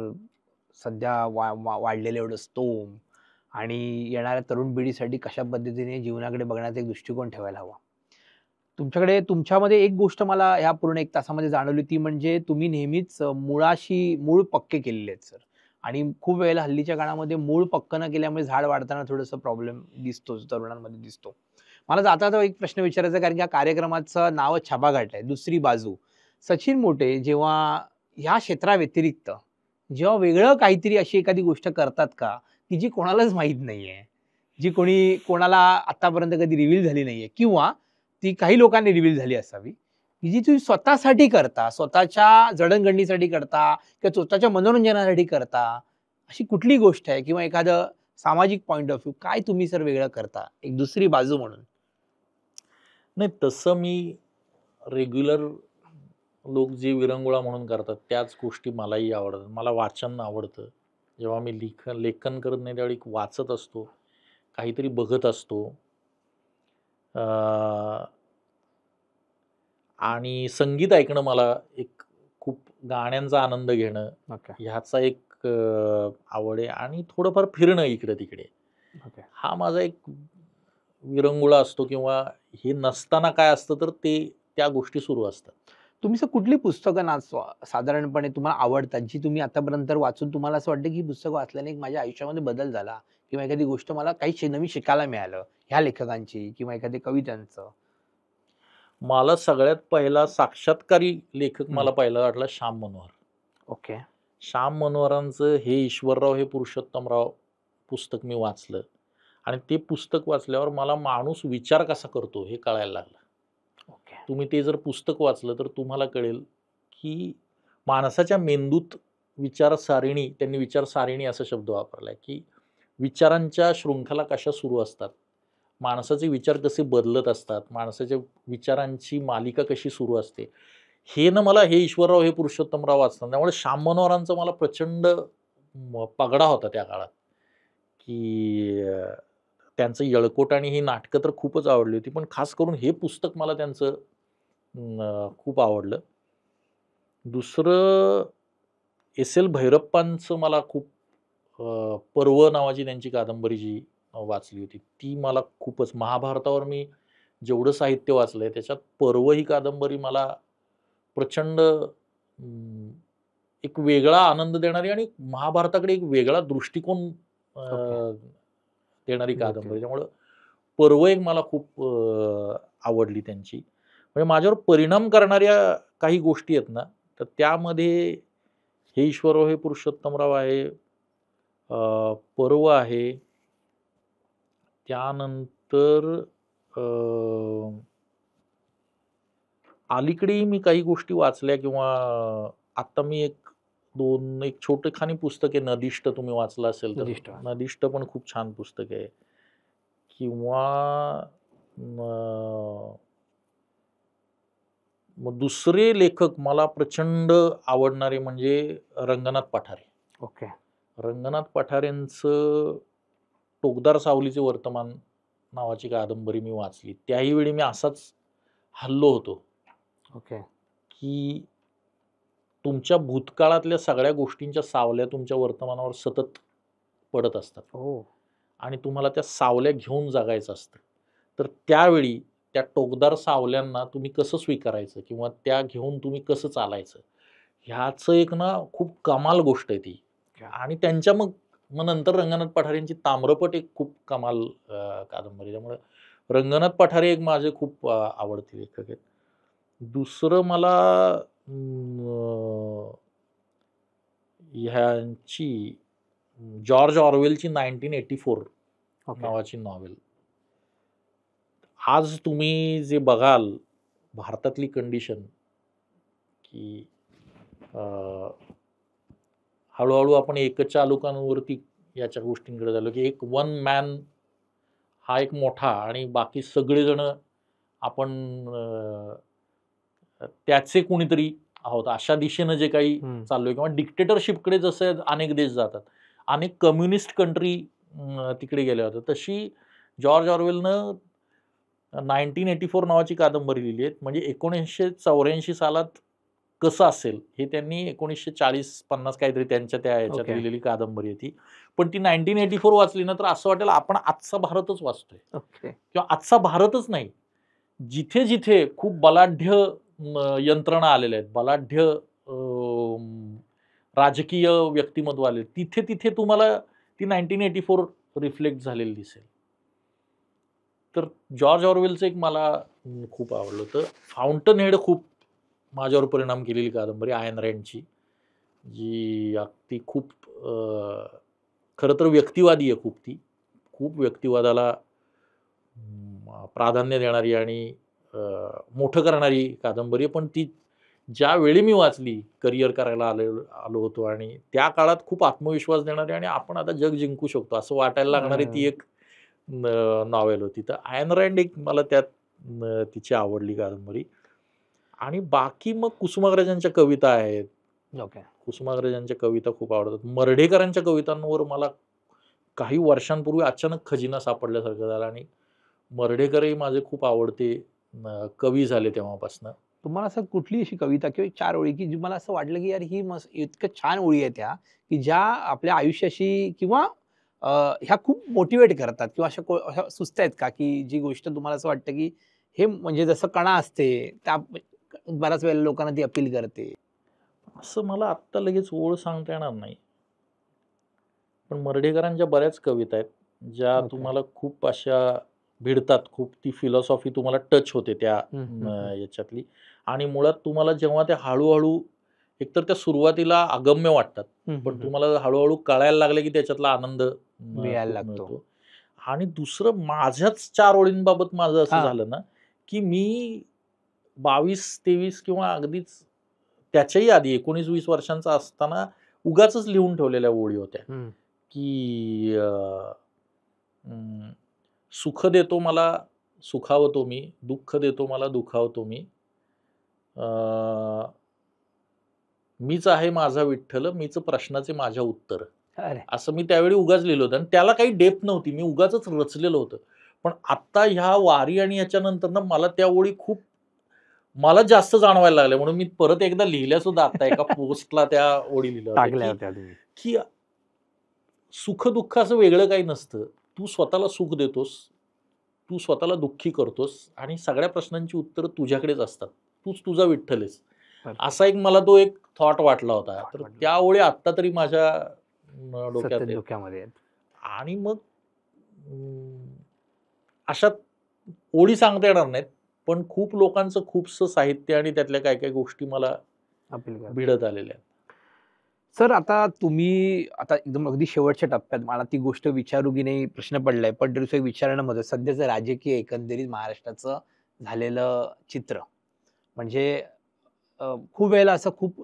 सध्या वाढलेलं एवढं स्तोम आणि येणाऱ्या तरुण पिढीसाठी कशा पद्धतीने जीवनाकडे बघण्याचा एक दृष्टिकोन ठेवायला हवा. तुमच्यामध्ये एक गोष्ट मला ह्या पूर्ण 1 तासामध्ये जाणवली, ती म्हणजे तुम्ही नेहमीच मूळ पक्के केलेले आहेत सर. आणि खूप वेळेला हल्लीच्या काळामध्ये मूळ पक्क न केल्यामुळे झाड वाढताना थोडंसं प्रॉब्लेम दिसतोच, तरुणांमध्ये दिसतो. मला जाता एक प्रश्न विचारायचा आहे, कारण की या कार्यक्रमाचं नावच छापाघाट आहे, दुसरी बाजू. सचिन मोटे जेव्हा ह्या क्षेत्राव्यतिरिक्त जेव्हा वेगळं काहीतरी अशी एखादी गोष्ट करतात का, की जी कोणालाच माहीत नाहीये, जी कोणाला आतापर्यंत कधी रिव्हील झाली नाहीये किंवा ती काही लोकांनी रिव्हील झाली असावी, की जी तुम्ही स्वतःसाठी करता, स्वतःच्या जडणघडणीसाठी करता किंवा स्वतःच्या मनोरंजनासाठी करता, अशी कुठली गोष्ट आहे किंवा एखादं सामाजिक पॉइंट ऑफ व्ह्यू काय तुम्ही सर वेगळं करता, एक दुसरी बाजू म्हणून? नाही तसं मी रेग्युलर लोक जे विरंगुळा म्हणून करतात त्याच गोष्टी मलाही आवडतात. मला वाचन आवडतं. जेव्हा मी लेखन करत नाही त्यावेळी वाचत असतो, काहीतरी बघत असतो. आणि संगीत ऐकणं मला एक खूप गाण्यांचा आनंद घेणं ओके. ह्याचा एक आवड आहे आणि थोडंफार फिरणं इकडे-तिकडे. ओके. हा माझा एक विरंगुळा असतो किंवा हे नसताना काय असतं तर ते त्या गोष्टी सुरू असतात. तुम्ही सर कुठली पुस्तकं साधारणपणे तुम्हाला आवडतात, जी तुम्ही आतापर्यंत वाचून तुम्हाला असं वाटतं, की ही पुस्तकं वाचल्याने एक माझ्या आयुष्यामध्ये बदल झाला किंवा एखादी गोष्ट मला काही नवीन शिकायला मिळालं, ह्या लेखकांची किंवा एखाद्या कवितांचं? मला सगळ्यात पहिला साक्षात्कारी लेखक मला पहिला वाटला श्याम मनोहर. ओके. श्याम मनोहरांचं हे ईश्वरराव हे पुरुषोत्तमराव पुस्तक मी वाचलं आणि ते पुस्तक वाचल्यावर मला माणूस विचार कसा करतो हे कळायला लागलं. ओके. तुम्ही ते जर पुस्तक वाचलं तर तुम्हाला कळेल, की माणसाच्या मेंदूत विचारसारिणी त्यांनी विचारसारिणी असा शब्द वापरलाय, की विचारांच्या शृंखला कशा सुरू असतात. माणसाचे विचार कसे बदलत असतात, माणसाच्या विचारांची मालिका कशी सुरू असते. हे ना मला हे ईश्वरराव हे पुरुषोत्तमराव वाचताना त्यामुळे श्याम मनोहरांचा मला प्रचंड पगडा होता त्या काळात, की त्यांचं येळकोट आणि ही नाटकं तर खूपच आवडली होती. पण खास करून हे पुस्तक मला त्यांचं खूप आवडलं. दुसरं एस-एल भैरप्पांचं मला खूप पर्व नावाची त्यांची कादंबरी जी वाचली होती, ती मला खूपच महाभारतावर मी जेवढं साहित्य वाचलंय त्याच्यात पर्व ही कादंबरी मला प्रचंड एक वेगळा आनंद देणारी आणि महाभारताकडे एक वेगळा दृष्टिकोन ओके. देणारी देते. कादंबरी. त्यामुळं पर्व एक मला खूप आवडली त्यांची. म्हणजे माझ्यावर परिणाम करणाऱ्या काही गोष्टी आहेत ना, तर त्यामध्ये हे ईश्वरराव हे पुरुषोत्तमराव आहे, पर्व आहे. त्यानंतर अ, अलीकडेही मी काही गोष्टी वाचल्या किंवा आता मी एक छोटेखानी पुस्तक आहे नदिष्ट तुम्ही वाचलं असेल तर. नदिष्ट. नदिष्ट पण खूप छान पुस्तक आहे. किंवा मग दुसरे लेखक मला प्रचंड आवडणारे म्हणजे रंगनाथ पठारे. ओके. रंगनाथ पठारेंचं टोकदार सावलीचे वर्तमान नावाची कादंबरी मी वाचली. त्याही वेळी मी असाच हललो होतो, ओके. की तुमच्या भूतकाळातल्या सगळ्या गोष्टींच्या सावल्या तुमच्या वर्तमानावर सतत पडत असतात हो. आणि तुम्हाला त्या सावल्या घेऊन जगायचं असतं. तर त्यावेळी त्या टोकदार सावल्यांना तुम्ही कसं स्वीकारायचं किंवा त्या घेऊन तुम्ही कसं चालायचं, ह्याचं एक ना खूप कमाल गोष्ट आहे ती. आणि त्यांच्या मग मग नंतर रंगनाथ पठारेंची ताम्रपट एक खूप कमाल कादंबरी. त्यामुळे रंगनाथ पठारे एक माझे खूप आवडते लेखक आहेत. दुसरं मला ह्यांची जॉर्ज ऑरवेलची 1984 ओके. नावाची नॉवेल. आज तुम्ही जे बघाल भारतातली कंडिशन, की हळूहळू आपण एकचालुकांवरती याच्या गोष्टींकडे झालो, की एक वन मॅन हा एक मोठा आणि बाकी सगळेजण आपण त्याचे कोणीतरी आहोत अशा दिशेनं जे काही चाललोय किंवा डिक्टेटरशिपकडे जसे अनेक देश जातात, अनेक कम्युनिस्ट कंट्री तिकडे गेल्या होत्या, तशी जॉर्ज ऑरवेलनं 1984 नावाची कादंबरी लिहिली आहे. म्हणजे 1984 सालात कसं असेल हे त्यांनी 1940-50 काहीतरी त्यांच्या त्या ह्याच्यात ओके. लिहिलेली कादंबरी आहे ती. पण ती 1984 वाचली ना तर असं वाटेल आपण आजचा भारतच वाचतोय ओके. किंवा आजचा भारतच नाही, जिथे जिथे खूप बलाढ्य यंत्रणा आलेल्या आहेत, बलाढ्य राजकीय व्यक्तिमत्व आले, तिथे तिथे तुम्हाला ती 1984 रिफ्लेक्ट झालेली दिसेल. तर जॉर्ज ऑरवेलचं एक मला खूप आवडलं होतं. फाउंटन हेड खूप माझ्यावर परिणाम केलेली कादंबरी आयन रँडची, जी अगदी खूप खरं तर व्यक्तिवादी आहे खूप ती. खूप व्यक्तिवादाला प्राधान्य देणारी आणि मोठं करणारी कादंबरी आहे. पण ती ज्यावेळी मी वाचली, करिअर करायला आलो होतो आणि त्या काळात खूप आत्मविश्वास देणारी आणि आपण आता जग जिंकू शकतो असं वाटायला लागणारी ती एक नॉवेल होती. तर आयन रँड एक मला त्यात तिची आवडली कादंबरी. आणि बाकी मग कुसुमाग्रजांच्या कविता आहेत. ओके. कुसुमाग्रजांच्या कविता खूप आवडतात. मर्ढेकरांच्या कवितांवर मला काही वर्षांपूर्वी अचानक खजिना सापडल्यासारखं झालं आणि मर्ढेकरही माझे खूप आवडते कवी झाले तेव्हापासनं. तुम्हाला असं कुठली अशी कविता किंवा 4 ओळी की जी मला असं वाटलं की यार ही मस्त इतकं छान ओळी आहेत ह्या, की ज्या आपल्या आयुष्याशी किंवा ह्या खूप मोटिवेट करतात किंवा अशा सुचत आहेत का, की जी गोष्ट तुम्हाला असं वाटतं की हे म्हणजे जसं कणा असते त्या बऱ्याच वेळेला लोकांना ती अपील करते? असं मला आत्ता लगेच ओळ सांगता येणार नाही. पण मर्ढेकरांच्या बऱ्याच कविता आहेत, ज्या ओके. तुम्हाला खूप अशा भिडतात. खूप ती फिलॉसॉफी तुम्हाला टच होते त्या याच्यातली. आणि मुळात तुम्हाला जेव्हा त्या हळू-हळू एकतर त्या सुरुवातीला अगम्य वाटतात. पण तुम्हाला हळू-हळू कळायला लागले, की त्याच्यातला आनंद मिळायला खूप लागतो. मिळतो. आणि दुसरं माझ्याच 4 ओळींबाबत माझं असं हां. झालं ना, की मी 22-23 किंवा अगदीच त्याच्याही आधी 19-20 वर्षांचा असताना उगाचच लिहून ठेवलेल्या ओळी होत्या, की सुख देतो मला सुखावतो मी, दुःख देतो मला दुखावतो मी. मीच आहे माझा विठ्ठल, मीच प्रश्नाचे माझ्या उत्तर. अरे! असं मी त्यावेळी उगाच लिहिलं होतं आणि त्याला काही डेप्थ नव्हती. मी उगाचच रचलेलं होतं. पण आत्ता ह्या वारी आणि याच्यानंतर ना मला त्या ओळी खूप मला जास्त जाणवायला लागल्या. म्हणून मी परत एकदा लिहिल्या सुद्धा आता एका पोस्टला त्या ओळी लिहिल्या होत्या, टाकल्या की होत्या तुम्ही. की सुख-दुःख असं वेगळं काही नसतं. तू स्वतःला सुख देतोस, तू स्वतःला दुःखी करतोस आणि सगळ्या प्रश्नांची उत्तरं तुझ्याकडेच असतात. तूच तुझा विठ्ठल आहेस. असा एक मला तो एक थॉट वाटला होता. तर त्या ओळी आत्ता तरी माझ्या डोक्यात सतत आहेत. डोक्यामध्ये आहेत. आणि मग अशा ओळी सांगता येणार नाहीत. पण खूप लोकांचं खूपसं साहित्य आणि त्यातल्या काही-काही गोष्टी मला अपील करतात. भिडत आलेल्या आहेत. सर आता तुम्ही आता एकदम अगदी शेवटच्या टप्प्यात मला ती गोष्ट विचारू की नाही प्रश्न पडलाय. पण तरी सुद्धा विचारणं माझं सध्याचं राजकीय एकंदरीत महाराष्ट्राचं झालेलं चित्र. म्हणजे खूप वेळेला असं खूप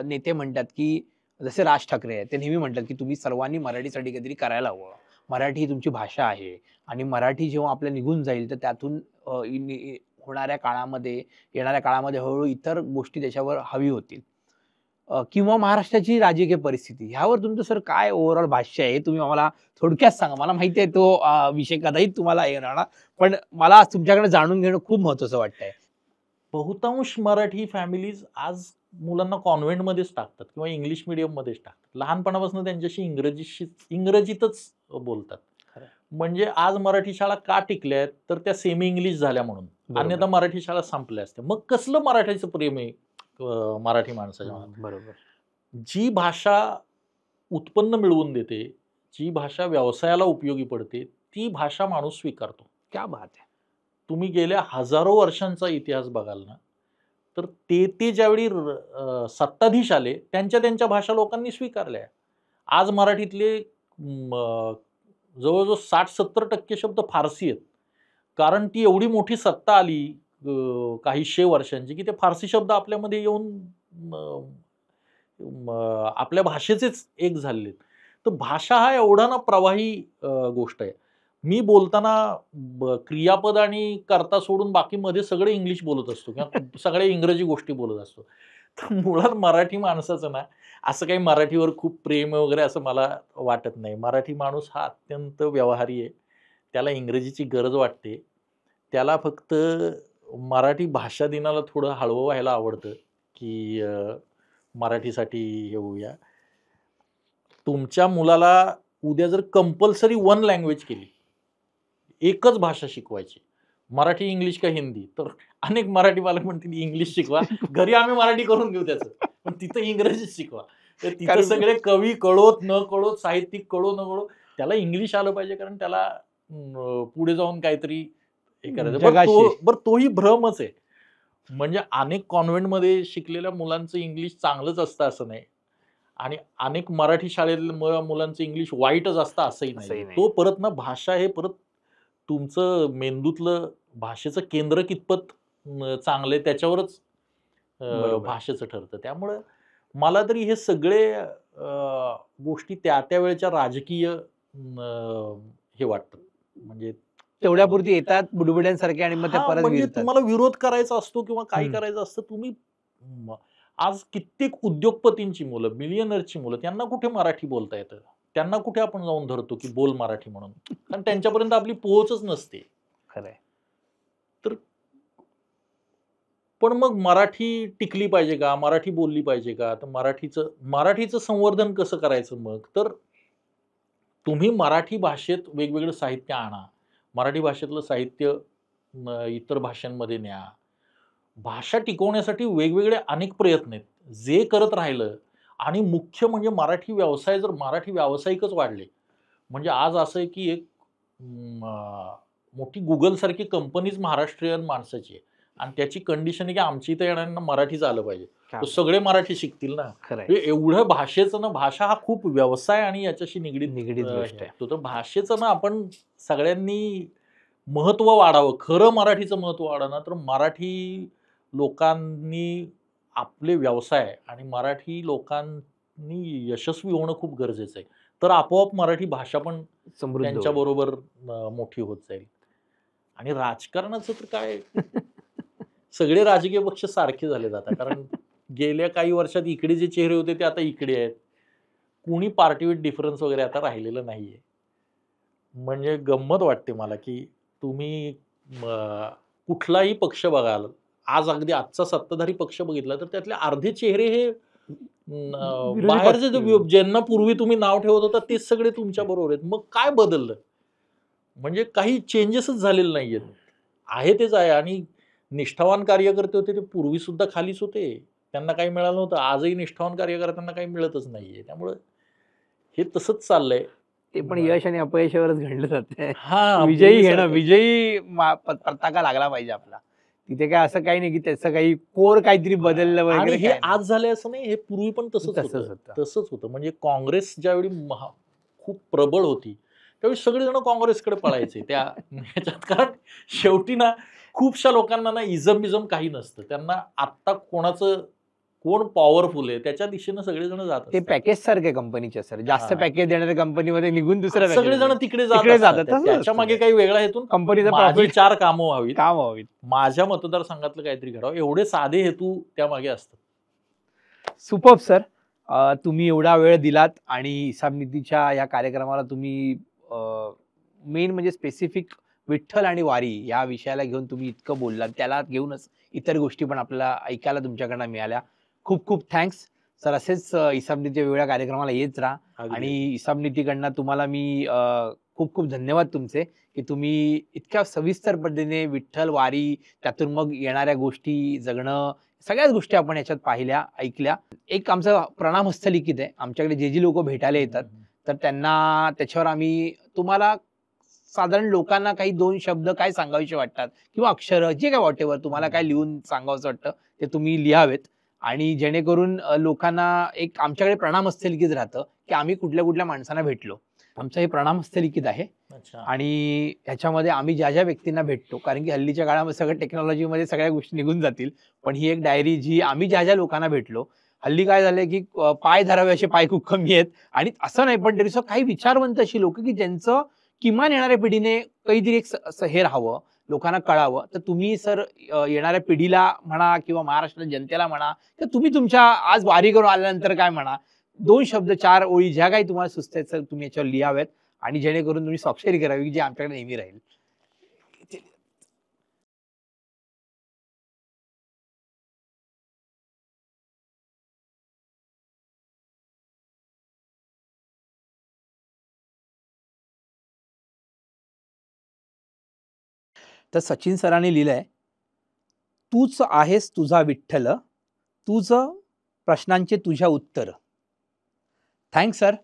नेते म्हणतात की जसे राज ठाकरे आहेत, ते नेहमी म्हणतात की तुम्ही सर्वांनी मराठीसाठी काहीतरी करायला हवं. मराठी ही तुमची भाषा आहे आणि मराठी जेव्हा आपल्या निघून जाईल तर त्यातून होणाऱ्या काळामध्ये, येणाऱ्या काळामध्ये हळूहळू इतर गोष्टी त्याच्यावर हवी होतील, किंवा महाराष्ट्राची राजकीय परिस्थिती, ह्यावर तुमचं सर काय ओव्हरऑल भाष्य आहे, तुम्ही आम्हाला थोडक्यात सांगा. मला माहिती आहे तो विषय कदाचित तुम्हाला येणार, पण मला आज तुमच्याकडे जाणून घेणं खूप महत्वाचं वाटतंय. बहुतांश मराठी फॅमिलीज आज मुलांना कॉन्व्हेंटमध्येच टाकतात किंवा इंग्लिश मिडियममध्येच टाकतात. लहानपणापासून त्यांच्याशी इंग्रजीतच बोलतात. खरं. म्हणजे आज मराठी शाळा का टिकल्या आहेत तर त्या सेमी इंग्लिश झाल्या म्हणून. बरोबर. अन्यथा मराठी शाळा संपल्या असत्या. मग कसलं मराठीचं प्रेम आहे मराठी माणसाच्या मनात? बरोबर. जी भाषा उत्पन्न मिळवून देते, जी भाषा व्यवसायाला उपयोगी पडते, ती भाषा माणूस स्वीकारतो. क्या बात आहे. तुम्ही गेल्या हजारो वर्षांचा इतिहास बघाल ना, तर ते ज्यावेळी सत्ताधीश आले त्यांच्या भाषा लोकांनी स्वीकारल्या. आज मराठीतले जवळजवळ 60-70% शब्द फारसी आहेत. कारण ती एवढी मोठी सत्ता आली काही 100 वर्षांची, की ते फारसी शब्द आपल्यामध्ये येऊन आपल्या भाषेचेच एक झालेले. तर भाषा हा एवढा ना प्रवाही गोष्ट आहे. मी बोलताना क्रियापद आणि कर्ता सोडून बाकी मध्ये सगळे इंग्लिश बोलत असतो किंवा सगळे इंग्रजी गोष्टी बोलत असतो. तर मुळात मराठी माणसाचं ना असं काही मराठीवर खूप प्रेम वगैरे असं मला वाटत नाही. मराठी माणूस हा अत्यंत व्यवहारी आहे. त्याला इंग्रजीची गरज वाटते. त्याला फक्त मराठी भाषा दिनाला थोडं हळवं व्हायला आवडतं, की मराठीसाठी हे होऊया. तुमच्या मुलाला उद्या जर कंपल्सरी वन लँग्वेज केली, एकच भाषा शिकवायची, मराठी, इंग्लिश का हिंदी, तर अनेक मराठी पालक म्हणतील इंग्लिश शिकवा, घरी आम्ही मराठी करून घेऊ त्याचं, पण तिथं इंग्रजीच शिकवा. तर तिथं सगळे कवी कळोत न कळोत, साहित्यिक कळो न कळो, त्याला इंग्लिश आलं पाहिजे, कारण त्याला पुढे जाऊन काहीतरी हे करायचं. बरं तोही भ्रमच आहे. म्हणजे अनेक कॉन्व्हेंटमध्ये शिकलेल्या मुलांचं इंग्लिश चांगलंच असतं असं नाही, आणि अनेक मराठी शाळेतल्या मुलांचं इंग्लिश वाईटच असतं असंही नाही. तो परत ना भाषा हे परत तुमचं मेंदूतलं भाषेचं केंद्र कितपत चांगलं आहे त्याच्यावरच भाषेचं ठरतं. त्यामुळं मला तरी हे सगळे गोष्टी त्या वेळेच्या राजकीय हे वाटतं. म्हणजे तेवढ्यापुरती येतात बुडबुड्यांसारखे आणि मग ते परत म्हणजे विरतात. तुम्हाला विरोध करायचा असतो किंवा काय करायचं असतं, तुम्ही आज कित्येक उद्योगपतींची मुलं, मिलियनरची मुलं, त्यांना कुठे मराठी बोलता येतं? त्यांना कुठे आपण जाऊन धरतो की बोल मराठी म्हणून? कारण त्यांच्यापर्यंत आपली पोहोचच नसते. खरंय. तर पण मग मराठी टिकली पाहिजे का? मराठी बोलली पाहिजे का? तर मराठीचं संवर्धन कसं करायचं मग? तर तुम्ही मराठी भाषेत वेगवेगळं साहित्य आणा. मराठी भाषेतलं साहित्य इतर भाषांमध्ये न्या. भाषा टिकवण्यासाठी वेगवेगळे अनेक प्रयत्न आहेत. जे करत राहिलं, आणि मुख्य म्हणजे मराठी व्यवसाय, जर मराठी व्यावसायिकच वाढले, म्हणजे आज असं आहे की एक मोठी Google सारखी कंपनीच महाराष्ट्रीयन माणसाची आहे, आणि त्याची कंडिशन आहे की आमच्या इथं येणाऱ्यांना मराठीच आलं पाहिजे. तर सगळे मराठी शिकतील ना. एवढं भाषेचं ना, भाषा हा खूप व्यवसाय आणि याच्याशी निगडीत गोष्ट आहे. तर भाषेचं ना आपण सगळ्यांनी महत्व वाढावं. खरं मराठीचं महत्व वाढवणं तर मराठी लोकांनी आपले व्यवसाय आणि मराठी लोकांनी यशस्वी होणं खूप गरजेचं आहे. तर आपोआप मराठी भाषा पण त्यांच्याबरोबर मोठी होत जाईल. आणि राजकारणाचं तर काय, सगळे राजकीय पक्ष सारखे झाले जातात. कारण गेल्या काही वर्षात इकडे जे चेहरे होते ते आता इकडे आहेत. कुणी पार्टी विथ डिफरन्स वगैरे आता राहिलेलं नाहीये. म्हणजे गंमत वाटते मला की तुम्ही कुठलाही पक्ष बघाल, आज अगदी आजचा सत्ताधारी पक्ष बघितला तर त्यातले अर्धे चेहरे हे बाहेरचे ज्यांना पूर्वी तुम्ही नाव ठेवत होता तेच सगळे तुमच्या बरोबर आहेत. मग काय बदललं? म्हणजे काही चेंजेसच झालेले नाहीयेत. आहे तेच आहे. आणि निष्ठावान कार्यकर्ते होते ते पूर्वी सुद्धा खालीच होते, त्यांना काही मिळालं नव्हतं. आजही निष्ठावान कार्यकर्त्यांना काही मिळतच नाहीये. त्यामुळे हे तसंच चाललंय. ते पण यश आणि अपयशावरच घडलं जाते. विजयी घेणं, विजयी पताका लागला पाहिजे आपला. तिथे काय असं काही नाही की त्याचं काही कोर काहीतरी बदललं वगैरे. हे आज झाले असं नाही, हे पूर्वी पण तसंच होतं. म्हणजे काँग्रेस ज्यावेळी खूप प्रबळ होती त्यावेळी सगळेजण काँग्रेसकडे पळायचे त्या ह्याच्यात. कारण शेवटी ना खूपशा लोकांना ना इझम काही नसतं. त्यांना आत्ता कोण पॉवरफुल आहे त्याच्या दिशेनं सगळेजण जात ते असतात. पॅकेज सारखे कंपनीचे सर, जास्त हा. पॅकेज देणाऱ्या कंपनीमध्ये निघून दुसऱ्या सगळेजण तिकडे जात तिकडे असतात. जातात. तसंच त्याच्या असतं मागे ते. काही वेगळा हेतून कंपनीचा माझी प्रॉफिट 4 कामं व्हावीत, काम हवीत. माझ्या मतदारसंघातलं काहीतरी घडावं, एवढे साधे हेतू त्या मागे असतात. Superb sir. तुम्ही एवढा वेळ दिलात आणि हिसाब नीतीच्या या कार्यक्रमाला तुम्ही मेन म्हणजे स्पेसिफिक विठ्ठल आणि वारी या विषयाला घेऊन तुम्ही इतकं बोललात, त्याला घेऊनच इतर गोष्टी पण आपल्याला ऐकायला तुमच्याकडनं मिळाल्या. खूप खूप थँक्स सर. असेच हिसाब नीतीच्या वेगळ्या कार्यक्रमाला येत राहा. आणि हिसाब नीतीकडनं तुम्हाला मी खूप खूप धन्यवाद तुमचे, की तुम्ही इतक्या सविस्तर पद्धतीने विठ्ठल वारी, त्यातून मग येणाऱ्या गोष्टी जगणं, सगळ्याच गोष्टी आपण याच्यात पाहिल्या, ऐकल्या. एक आमचं प्रणाम हस्तलिखित आहे. आमच्याकडे जे लोक भेटायला येतात तर त्यांना त्याच्यावर आम्ही तुम्हाला साधारण लोकांना काही 2 शब्द काय सांगावेसे वाटतात किंवा अक्षर जे काय वॉटेवर तुम्हाला काय लिहून सांगावंसं वाटतं ते तुम्ही लिहावेत. आणि जेणेकरून लोकांना एक आमच्याकडे प्रणाम हस्तलिखित राहतं की आम्ही कुठल्या कुठल्या माणसांना भेटलो. आमचं हे प्रणाम हस्तलिखित आहे. अच्छा. आणि ह्याच्यामध्ये आम्ही ज्या ज्या व्यक्तींना भेटतो, कारण की हल्लीच्या काळामध्ये सगळं टेक्नॉलॉजीमध्ये सगळ्या गोष्टी निघून जातील, पण ही एक डायरी जी आम्ही ज्या ज्या लोकांना भेटलो. हल्ली काय झालंय की पाय धरावे असे पाय खूप कमी आहेत. आणि असं नाही, पण तरी काही विचारवंत अशी लोक की ज्यांचं किमान येणाऱ्या पिढीने काहीतरी एक हे राहावं, लोकांना कळावं. तर तुम्ही सर येणाऱ्या पिढीला म्हणा किंवा महाराष्ट्राच्या जनतेला म्हणा, तर तुम्ही तुमच्या आज वारी करून आल्यानंतर काय म्हणा, 2 शब्द 4 ओळी ज्या काही तुम्हाला सुचतात सर तुम्ही याच्यावर लिहाव्यात. आणि जेणेकरून तुम्ही स्वाक्षरी करावी जी आमच्याकडे नेहमी राहील. तर सचिन सरांनी लिहिलंय, तूच आहेस तुझा विठ्ठल, तुझ प्रश्नांचे तुझ्या उत्तर. Thanks sir.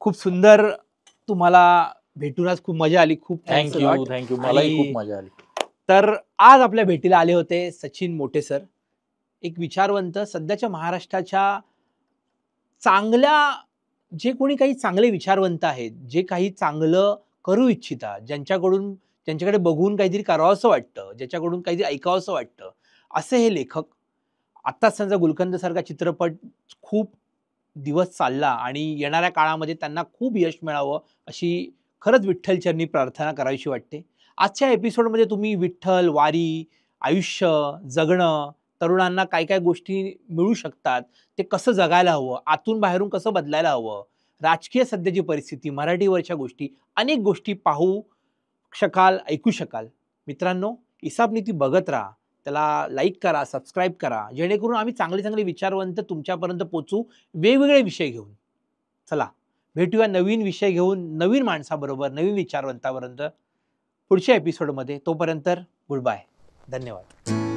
खूप सुंदर. तुम्हाला भेटून आज खूप मजा आली. खूप थँक्यू. मलाही खूप मजा आली. तर आज आपल्या भेटीला आले होते सचिन मोटे सर, एक विचारवंत, सध्याच्या महाराष्ट्राच्या चांगल्या, जे कोणी काही चांगले विचारवंत आहेत, जे काही चांगलं करू इच्छितात, ज्यांच्याकडे बघून काहीतरी करावंसं वाटतं, ज्याच्याकडून काहीतरी ऐकावंसं वाटतं, असे हे लेखक. आत्ताच त्यांचा गुलकंद सारखा चित्रपट खूप दिवस चालला आणि येणाऱ्या काळामध्ये त्यांना खूप यश मिळावं अशी खरंच विठ्ठलचरणी प्रार्थना करावीशी वाटते. आजच्या एपिसोडमध्ये तुम्ही विठ्ठल, वारी, आयुष्य जगणं, तरुणांना काय काय गोष्टी मिळू शकतात, ते कसं जगायला हवं, आतून बाहेरून कसं बदलायला हवं, राजकीय सध्याची परिस्थिती, मराठीवरच्या गोष्टी, अनेक गोष्टी पाहू शकाल, ऐकू शकाल. मित्रांनो, हिसाब नीती बघत राहा, त्याला लाईक करा, सबस्क्राईब करा, जेणेकरून आम्ही चांगले चांगले विचारवंत तुमच्यापर्यंत पोचू, वेगवेगळे विषय घेऊन. चला भेटूया नवीन विषय घेऊन, नवीन माणसाबरोबर, नवीन विचारवंतापर्यंत पुढच्या एपिसोडमध्ये. तोपर्यंत गुड बाय. धन्यवाद.